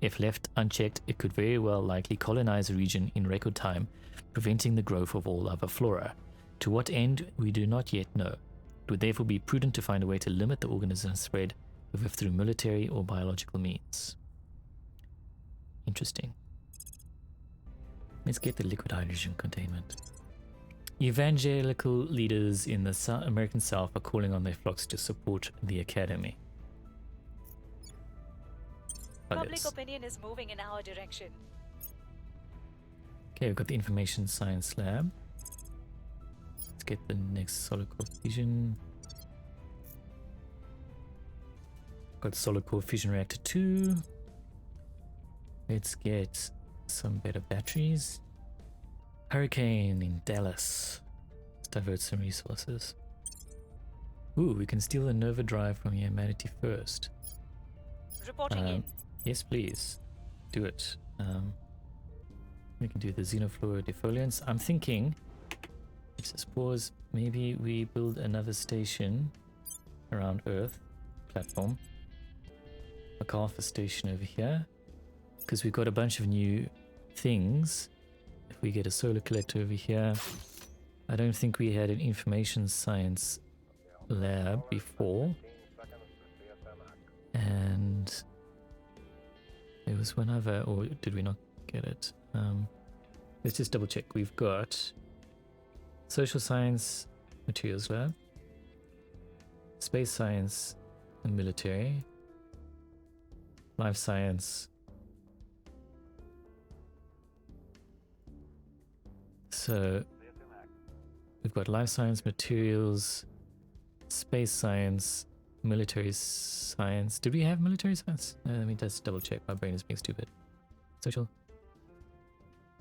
If left unchecked, it could very well likely colonize a region in record time, preventing the growth of all other flora. To what end, we do not yet know. It would therefore be prudent to find a way to limit the organism's spread, whether through military or biological means. Interesting. Let's get the liquid hydrogen containment. Evangelical leaders in the American South are calling on their flocks to support the academy. Public opinion is moving in our direction. Okay, we've got the information science lab. Let's get the next solid core fusion. Got solid core fusion reactor 2. Let's get some better batteries. Hurricane in Dallas. Let's divert some resources. Ooh, we can steal the Nova drive from humanity first. Reporting in. Yes, please. Do it. We can do the Xenoflora defoliants. I'm thinking, let's just pause, maybe we build another station around Earth, platform. A Alpha station over here. Because we've got a bunch of new things. If we get a solar collector over here. I don't think we had an information science lab before. And there was one other, or did we not get it? Let's just double check. We've got social science materials lab, space science and military, life science. So we've got life science, materials, space science, military science. Did we have military science? Let me just double check. My brain is being stupid. Social.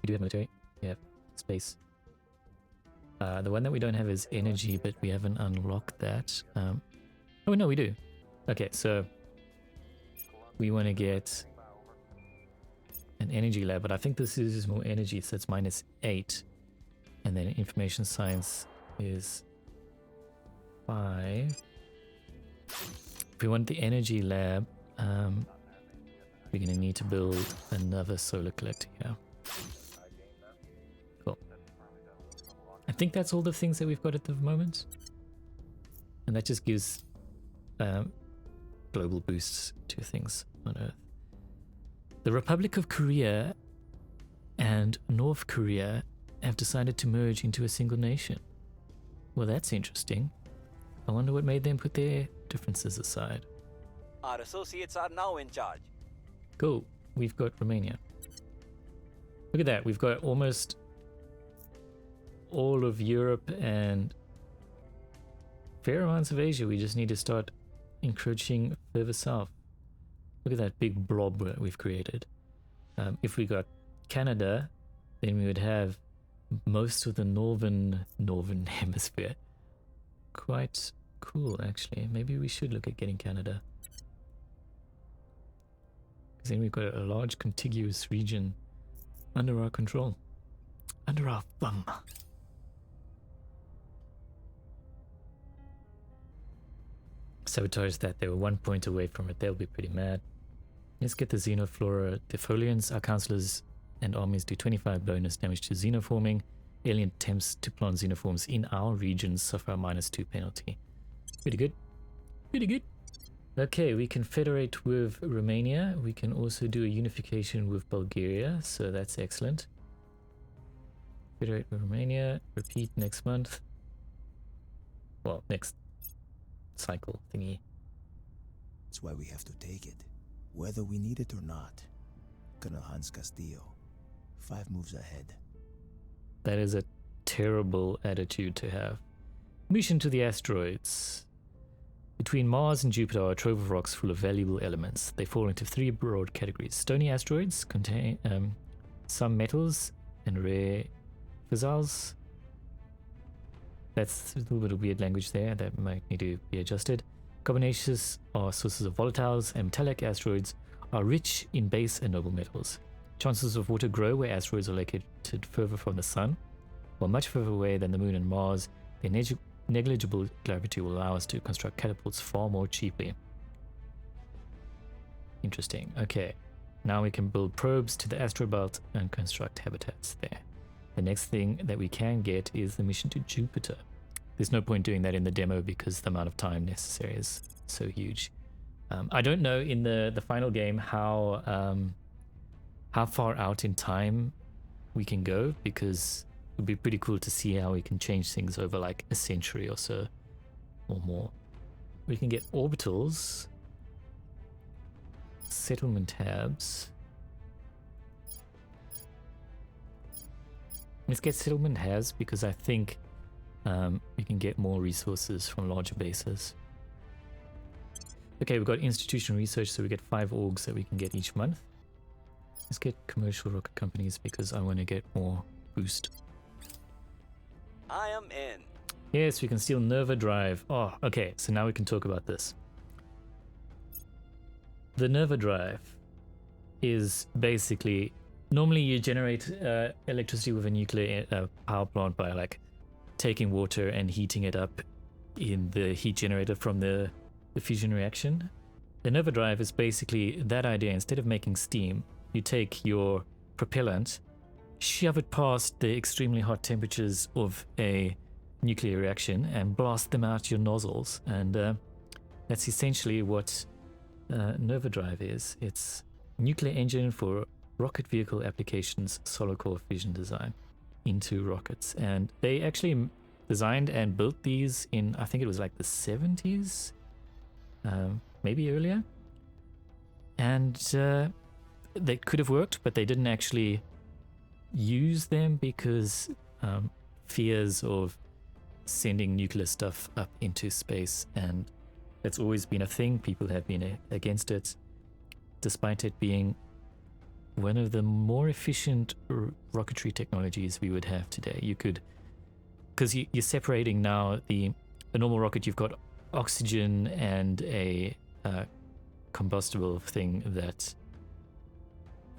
We do have military. We have space. The one that we don't have is energy, but we haven't unlocked that. Oh no, we do. Okay, so we want to get an energy lab, but I think this is more energy, so it's -8. And then information science is 5. If we want the energy lab, we're going to need to build another solar collector here. Cool. I think that's all the things that we've got at the moment. And that just gives global boosts to things on Earth. The Republic of Korea and North Korea have decided to merge into a single nation. Well, that's interesting. I wonder what made them put their differences aside. Our associates are now in charge. Cool. We've got Romania. Look at that. We've got almost all of Europe and fair amounts of Asia. We just need to start encroaching further south. Look at that big blob that we've created. If we got Canada, then we would have most of the northern hemisphere. Quite cool, actually. Maybe we should look at getting Canada. Because then we've got a large contiguous region under our control. Under our thumb. Sabotage that. They were 1 point away from it. They'll be pretty mad. Let's get the Xenoflora defoliants. Our councillors and armies do 25 bonus damage to xenoforming. Alien attempts to plant xenoforms in our regions suffer a -2 penalty. Pretty good. Pretty good. Okay, we can federate with Romania. We can also do a unification with Bulgaria, so that's excellent. Federate with Romania. Repeat next month. Well, next cycle thingy. That's why we have to take it, whether we need it or not. Colonel Hans Castillo, 5 moves ahead. That is a terrible attitude to have. Mission to the asteroids. Between Mars and Jupiter are a trove of rocks full of valuable elements. They fall into 3 broad categories. Stony asteroids contain some metals and rare fossils. That's a little bit of weird language there that might need to be adjusted. Carbonaceous are sources of volatiles, and metallic asteroids are rich in base and noble metals. Chances of water grow where asteroids are located further from the sun, while much further away than the moon and Mars. Their negligible gravity will allow us to construct catapults far more cheaply. Interesting. Okay, now we can build probes to the asteroid belt and construct habitats there. The next thing that we can get is the mission to Jupiter. There's no point doing that in the demo because the amount of time necessary is so huge. I don't know in the final game how far out in time we can go, because it would be pretty cool to see how we can change things over like a century or so or more. We can get orbitals, settlement tabs. Let's get settlement tabs because I think we can get more resources from larger bases. Okay, we've got institutional research, so we get 5 orgs that we can get each month. Let's get commercial rocket companies because I want to get more boost. I am in. Yes, we can steal Nerva Drive. Oh, okay, so now we can talk about this. The Nerva Drive is basically, normally you generate electricity with a nuclear power plant by like taking water and heating it up in the heat generator from the fusion reaction. The Nerva Drive is basically that idea. Instead of making steam, you take your propellant, shove it past the extremely hot temperatures of a nuclear reaction and blast them out your nozzles. And that's essentially what Nerva Drive is. It's nuclear engine for rocket vehicle applications, solid core fission design into rockets. And they actually designed and built these in, I think it was like the 70s, maybe earlier. And they could have worked, but they didn't actually use them because fears of sending nuclear stuff up into space, and that's always been a thing. People have been against it, despite it being one of the more efficient rocketry technologies we would have today. You could, because you're separating now the normal rocket, you've got oxygen and a combustible thing that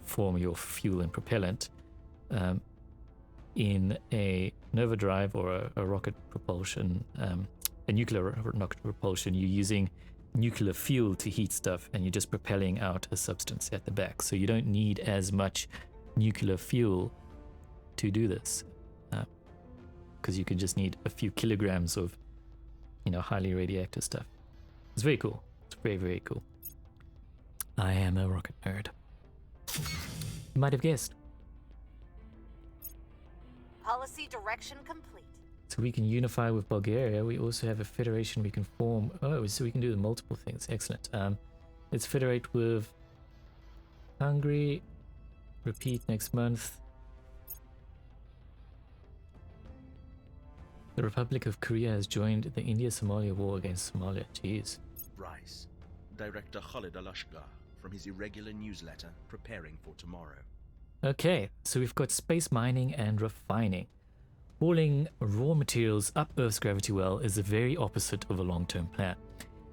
form your fuel and propellant. In a Nerva Drive or a rocket propulsion, a nuclear rocket propulsion, you're using nuclear fuel to heat stuff and you're just propelling out a substance at the back. So you don't need as much nuclear fuel to do this, because you can just need a few kilograms of, highly radioactive stuff. It's very cool. It's very, very cool. I am a rocket nerd. You might have guessed. Policy direction complete. So we can unify with Bulgaria. We also have a federation we can form. Oh, so we can do the multiple things. Excellent. Let's federate with Hungary. Repeat next month. The Republic of Korea has joined the India-Somalia war against Somalia. Jeez. Rice. Director Khalid Alashgar from his irregular newsletter, Preparing for Tomorrow. Okay, so we've got space mining and refining. Hauling raw materials up Earth's gravity well is the very opposite of a long-term plan.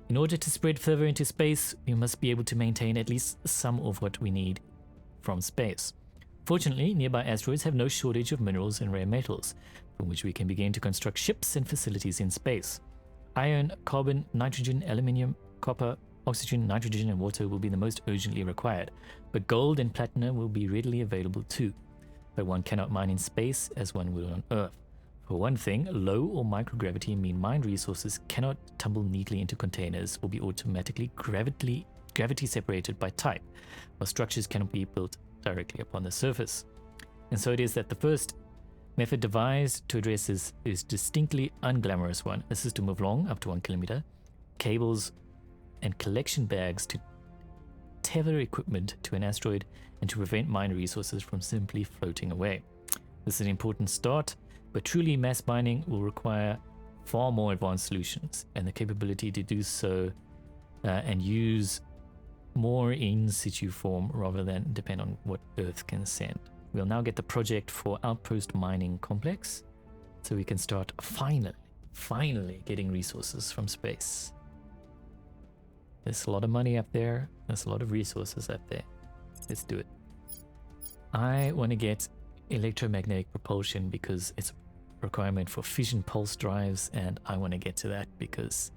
In order to spread further into space, we must be able to maintain at least some of what we need from space. Fortunately, nearby asteroids have no shortage of minerals and rare metals, from which we can begin to construct ships and facilities in space. Iron, carbon, nitrogen, aluminium, copper, oxygen, nitrogen and water will be the most urgently required, but gold and platinum will be readily available too. But one cannot mine in space as one would on Earth. For one thing, low or microgravity mean mined resources cannot tumble neatly into containers or be automatically gravity separated by type, while structures cannot be built directly upon the surface. And so it is that the first method devised to address this is distinctly unglamorous one: a system of long, up to 1 kilometer, cables and collection bags to tether equipment to an asteroid and to prevent mined resources from simply floating away. This is an important start, but truly mass mining will require far more advanced solutions and the capability to do so and use more in situ form rather than depend on what Earth can send. We'll now get the project for Outpost mining complex, so we can start finally getting resources from space. There's a lot of money up there. There's a lot of resources up there. Let's do it. I want to get electromagnetic propulsion because it's a requirement for fission pulse drives, and I want to get to that because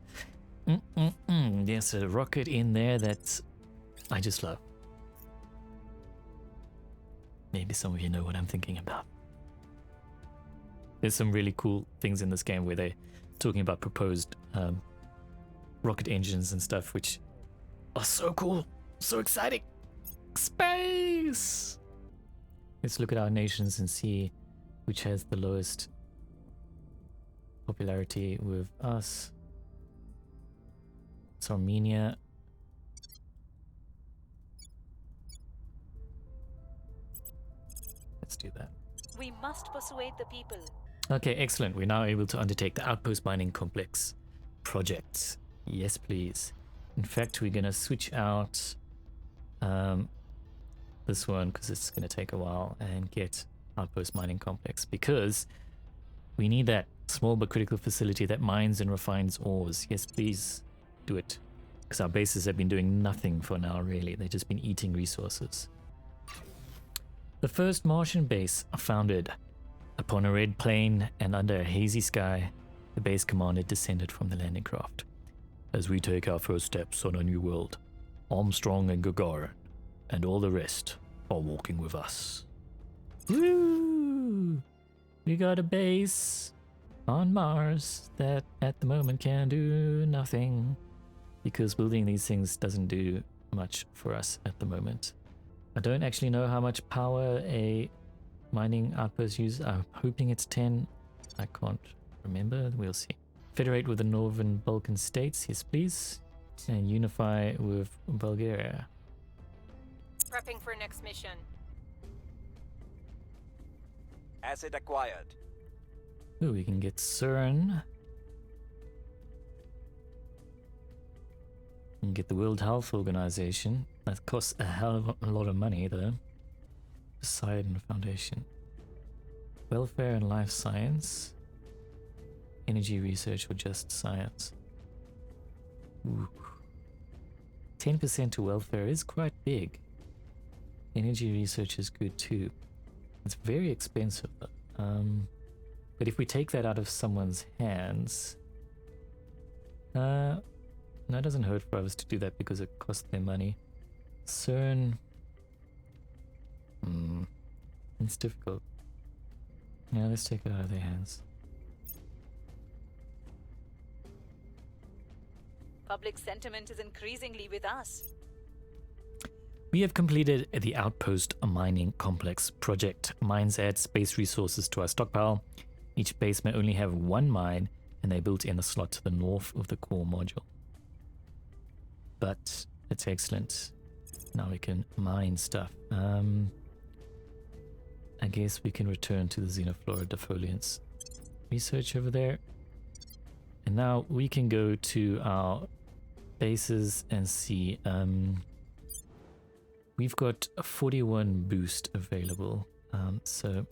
there's a rocket in there that I just love. Maybe some of you know what I'm thinking about. There's some really cool things in this game where they're talking about proposed rocket engines and stuff, which are so cool, so exciting. Space! Let's look at our nations and see which has the lowest popularity with us. It's Armenia. Let's do that. We must persuade the people. Okay, excellent. We're now able to undertake the Outpost Mining Complex project. Yes, please. In fact, we're going to switch out this one because it's going to take a while and get Outpost Mining Complex because we need that small but critical facility that mines and refines ores. Yes, please do it. Because our bases have been doing nothing for now, really. They've just been eating resources. The first Martian base founded. Upon a red plain and under a hazy sky, the base commander descended from the landing craft. As we take our first steps on a new world, Armstrong and Gagarin and all the rest are walking with us. Woo! We got a base on Mars that at the moment can do nothing because building these things doesn't do much for us at the moment. I don't actually know how much power a mining outpost uses. I'm hoping it's 10. I can't remember. We'll see. Federate with the Northern Balkan states, yes please. And unify with Bulgaria. Prepping for next mission. Asset acquired. Ooh, we can get CERN. We can get the World Health Organization. That costs a hell of a lot of money though. Poseidon Foundation. Welfare and life science. Energy research or just science. Ooh. 10% to welfare is quite big. Energy research is good too. It's very expensive though. But if we take that out of someone's hands, no, it doesn't hurt for us to do that because it costs them money. CERN, it's difficult. Yeah, let's take it out of their hands. Public sentiment is increasingly with us. We have completed the Outpost Mining Complex project. Mines add space resources to our stockpile. Each base may only have one mine, and they built in a slot to the north of the core module. But it's excellent. Now we can mine stuff. I guess we can return to the Xenoflora defoliants research over there. And now we can go to our bases and see. We've got a 41 boost available. So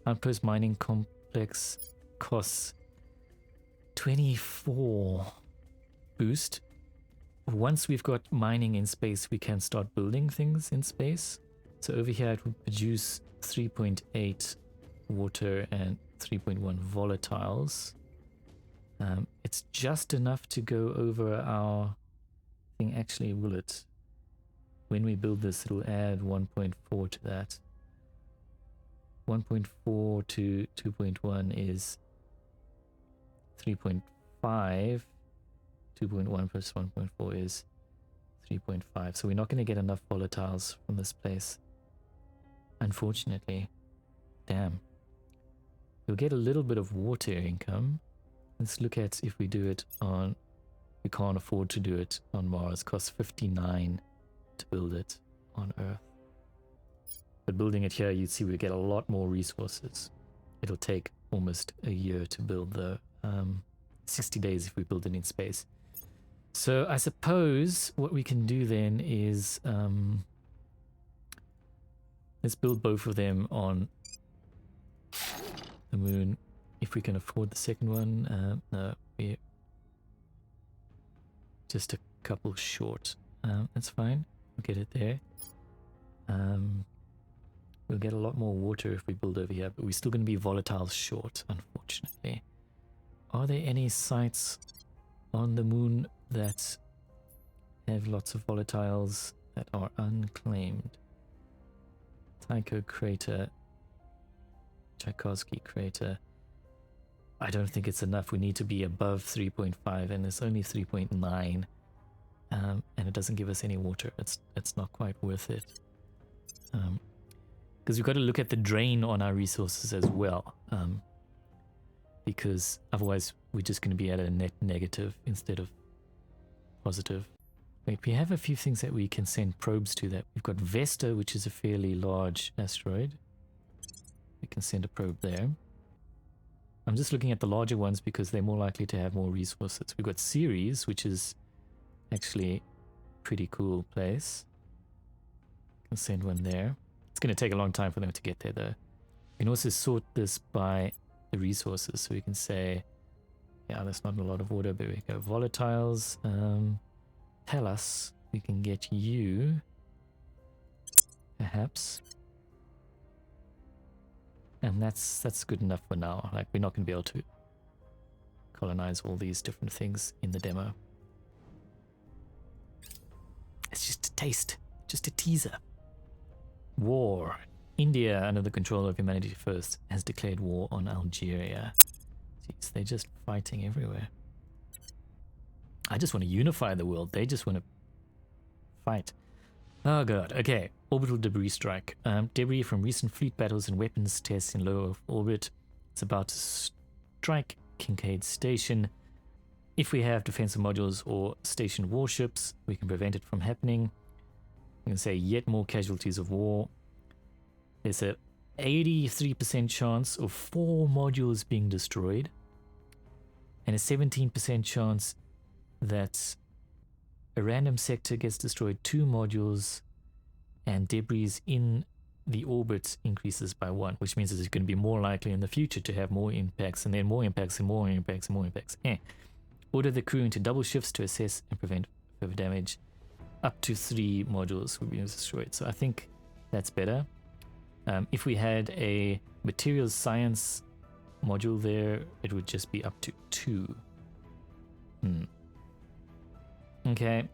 Outpost Mining Complex costs 24 boost. Once we've got mining in space, we can start building things in space. So over here it will produce 3.8 water and 3.1 volatiles. It's just enough to go over our thing. Actually, will it? When we build this, it'll add 1.4 to that. 1.4 to 2.1 is 3.5. 2.1 plus 1.4 is 3.5. So we're not going to get enough volatiles from this place. Unfortunately. Damn. We'll get a little bit of water income. Let's look at if we do it on... We can't afford to do it on Mars. It costs 59 to build it on Earth. But building it here, you'd see we get a lot more resources. It'll take almost a year to build the 60 days if we build it in space. So I suppose what we can do then is let's build both of them on the moon if we can afford the second one. No, we just couple short. That's fine. We'll get it there. We'll get a lot more water if we build over here, but we're still going to be volatiles short, unfortunately. Are there any sites on the moon that have lots of volatiles that are unclaimed? Tycho crater, Tchaikovsky crater. I don't think it's enough. We need to be above 3.5, and it's only 3.9, and it doesn't give us any water. It's not quite worth it. Because we've got to look at the drain on our resources as well, because otherwise we're just going to be at a net negative instead of positive. Wait, we have a few things that we can send probes to. That we've got Vesta, which is a fairly large asteroid. We can send a probe there. I'm just looking at the larger ones because they're more likely to have more resources. We've got Ceres, which is actually a pretty cool place. Can send one there. It's going to take a long time for them to get there though. We can also sort this by the resources. So we can say, yeah, that's not a lot of water, but we go volatiles. Hellas, we can get you, perhaps. And that's good enough for now. Like, we're not going to be able to colonize all these different things in the demo. It's just a taste, just a teaser. War. India, under the control of Humanity First, has declared war on Algeria. Jeez, they're just fighting everywhere. I just want to unify the world. They just want to fight. Oh god. Okay. Orbital debris strike. Debris from recent fleet battles and weapons tests in low Earth orbit. It's about to strike Kincaid Station. If we have defensive modules or station warships, we can prevent it from happening. We can say yet more casualties of war. There's a 83% chance of 4 modules being destroyed, and a 17% chance that a random sector gets destroyed 2 modules, and debris in the orbit increases by 1, which means that it's going to be more likely in the future to have more impacts, and then more impacts, and more impacts, and more impacts. Order the crew into double shifts to assess and prevent further damage. Up to 3 modules will be destroyed. So I think that's better. If we had a materials science module there, it would just be up to 2. Okay.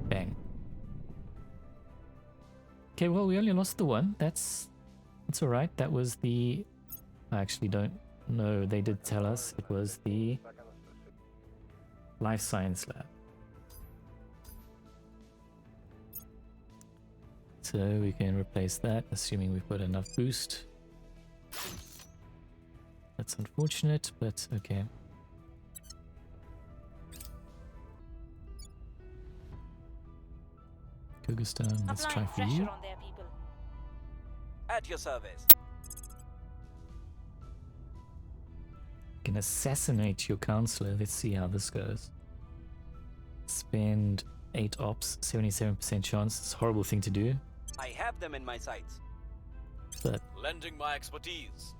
Bang. Okay, well, we only lost the one. That's alright. That was the... I actually don't know. They did tell us it was the life science lab. So we can replace that, assuming we've got enough boost. That's unfortunate, but okay. Kyrgyzstan, let's try for you. On their people. At your service. Can assassinate your counselor. Let's see how this goes. Spend 8 ops, 77% chance. It's a horrible thing to do. I have them in my sights. But Lending my expertise.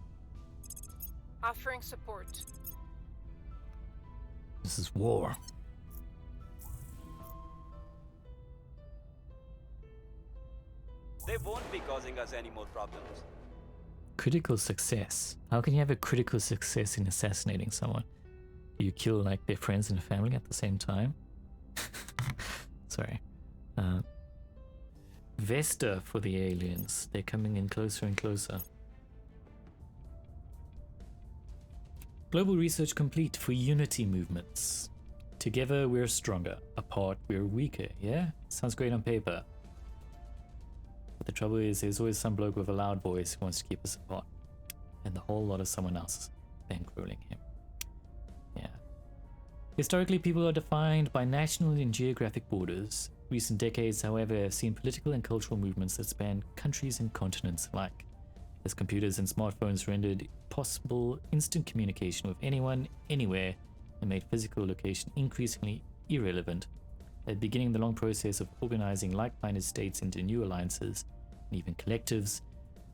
Offering support. this is war. They won't be causing us any more problems. Critical success. How can you have a critical success in assassinating someone? Do you kill like their friends and family at the same time? Sorry. Vesta for the aliens. They're coming in closer and closer. Global research complete for unity movements. Together we're stronger. Apart we're weaker. Yeah? Sounds great on paper. But the trouble is there's always some bloke with a loud voice who wants to keep us apart. And a whole lot of someone else bankrolling him. Yeah. Historically, people are defined by national and geographic borders. Recent decades, however, have seen political and cultural movements that span countries and continents alike. As computers and smartphones rendered possible instant communication with anyone, anywhere, and made physical location increasingly irrelevant, at beginning the long process of organizing like-minded states into new alliances and even collectives,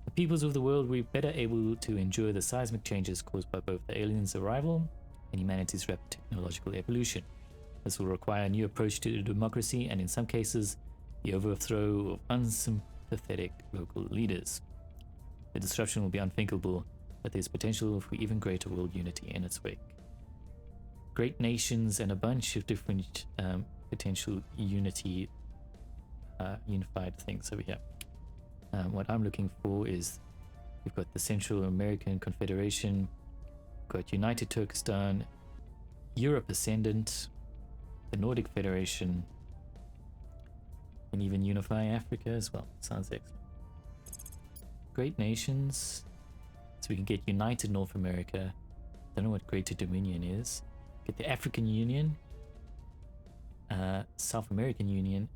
The peoples of the world will be better able to endure the seismic changes caused by both the aliens' arrival and humanity's rapid technological evolution. This will require a new approach to democracy and, in some cases, the overthrow of unsympathetic local leaders. The disruption will be unthinkable, but there's potential for even greater world unity in its wake. Great nations and a bunch of different potential unified things over here. What I'm looking for is, we've got the Central American Confederation, we've got United Turkestan, Europe Ascendant, the Nordic Federation, and even unify Africa as well. Sounds excellent. Great nations, so we can get United North America. Don't know what Greater Dominion is. Get the African Union, South American Union,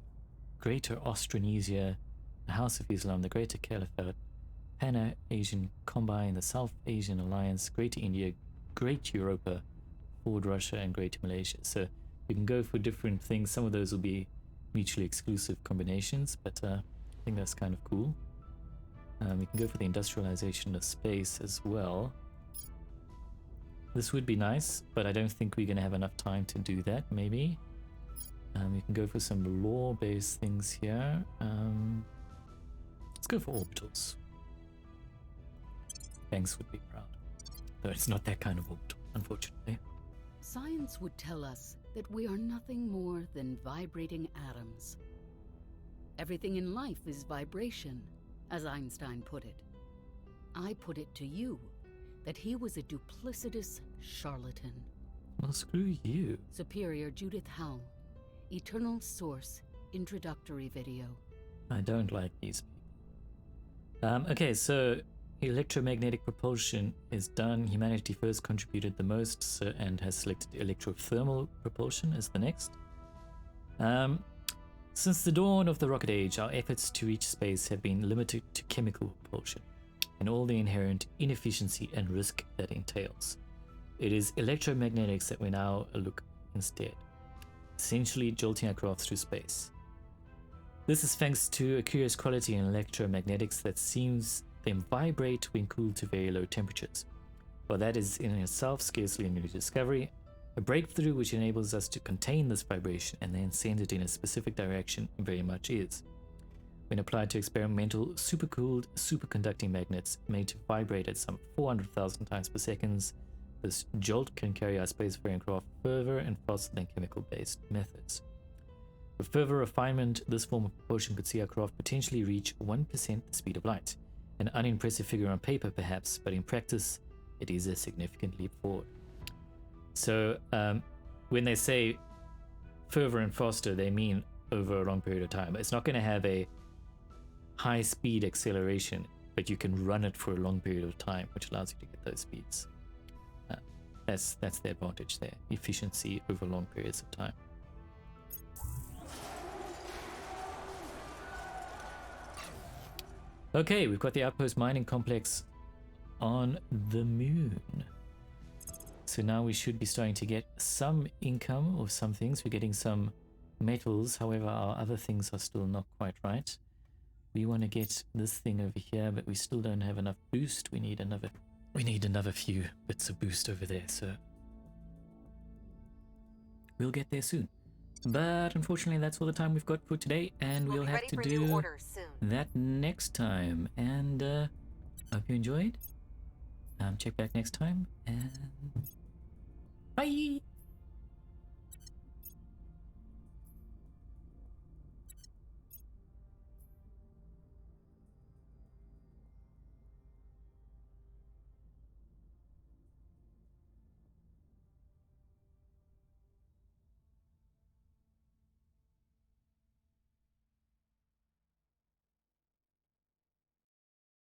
Greater Austronesia, the House of Islam, the Greater Caliphate, Pan-Asian Combine, the South Asian Alliance, Greater India, Great Europa, Forward Russia, and Greater Malaysia. So you can go for different things. Some of those will be mutually exclusive combinations, but I think that's kind of cool. We can go for the industrialization of space as well. This would be nice, but I don't think we're going to have enough time to do that, maybe. We can go for some law-based things here. Let's go for orbitals. Banks would be proud. Though it's not that kind of orbital, unfortunately. Science would tell us that we are nothing more than vibrating atoms. Everything in life is vibration, as Einstein put it. I put it to you that he was a duplicitous charlatan. Well, screw you. Superior Judith Howe, Eternal Source, introductory video. I don't like these people. Okay, so electromagnetic propulsion is done. Humanity first contributed the most and has selected electrothermal propulsion as the next. Since the dawn of the rocket age, our efforts to reach space have been limited to chemical propulsion and all the inherent inefficiency and risk that entails. It is electromagnetics that we now look instead, essentially jolting our craft through space. This is thanks to a curious quality in electromagnetics that seems them vibrate when cooled to very low temperatures. While that is in itself scarcely a new discovery, a breakthrough which enables us to contain this vibration and then send it in a specific direction very much is. When applied to experimental supercooled superconducting magnets made to vibrate at some 400,000 times per second, this jolt can carry our spacefaring craft further and faster than chemical-based methods. With further refinement, this form of propulsion could see our craft potentially reach 1% the speed of light. An unimpressive figure on paper perhaps, but in practice it is a significant leap forward. So when they say further and faster, they mean over a long period of time. It's not going to have a high speed acceleration, but you can run it for a long period of time, which allows you to get those speeds. That's the advantage there, efficiency over long periods of time. Okay, we've got the Outpost mining complex on the moon. So now we should be starting to get some income of some things. We're getting some metals, however our other things are still not quite right. We want to get this thing over here, but we still don't have enough boost. We need another few bits of boost over there, so we'll get there soon. But unfortunately that's all the time we've got for today, and we'll have to do that next time. And I hope you enjoyed. Check back next time, and bye!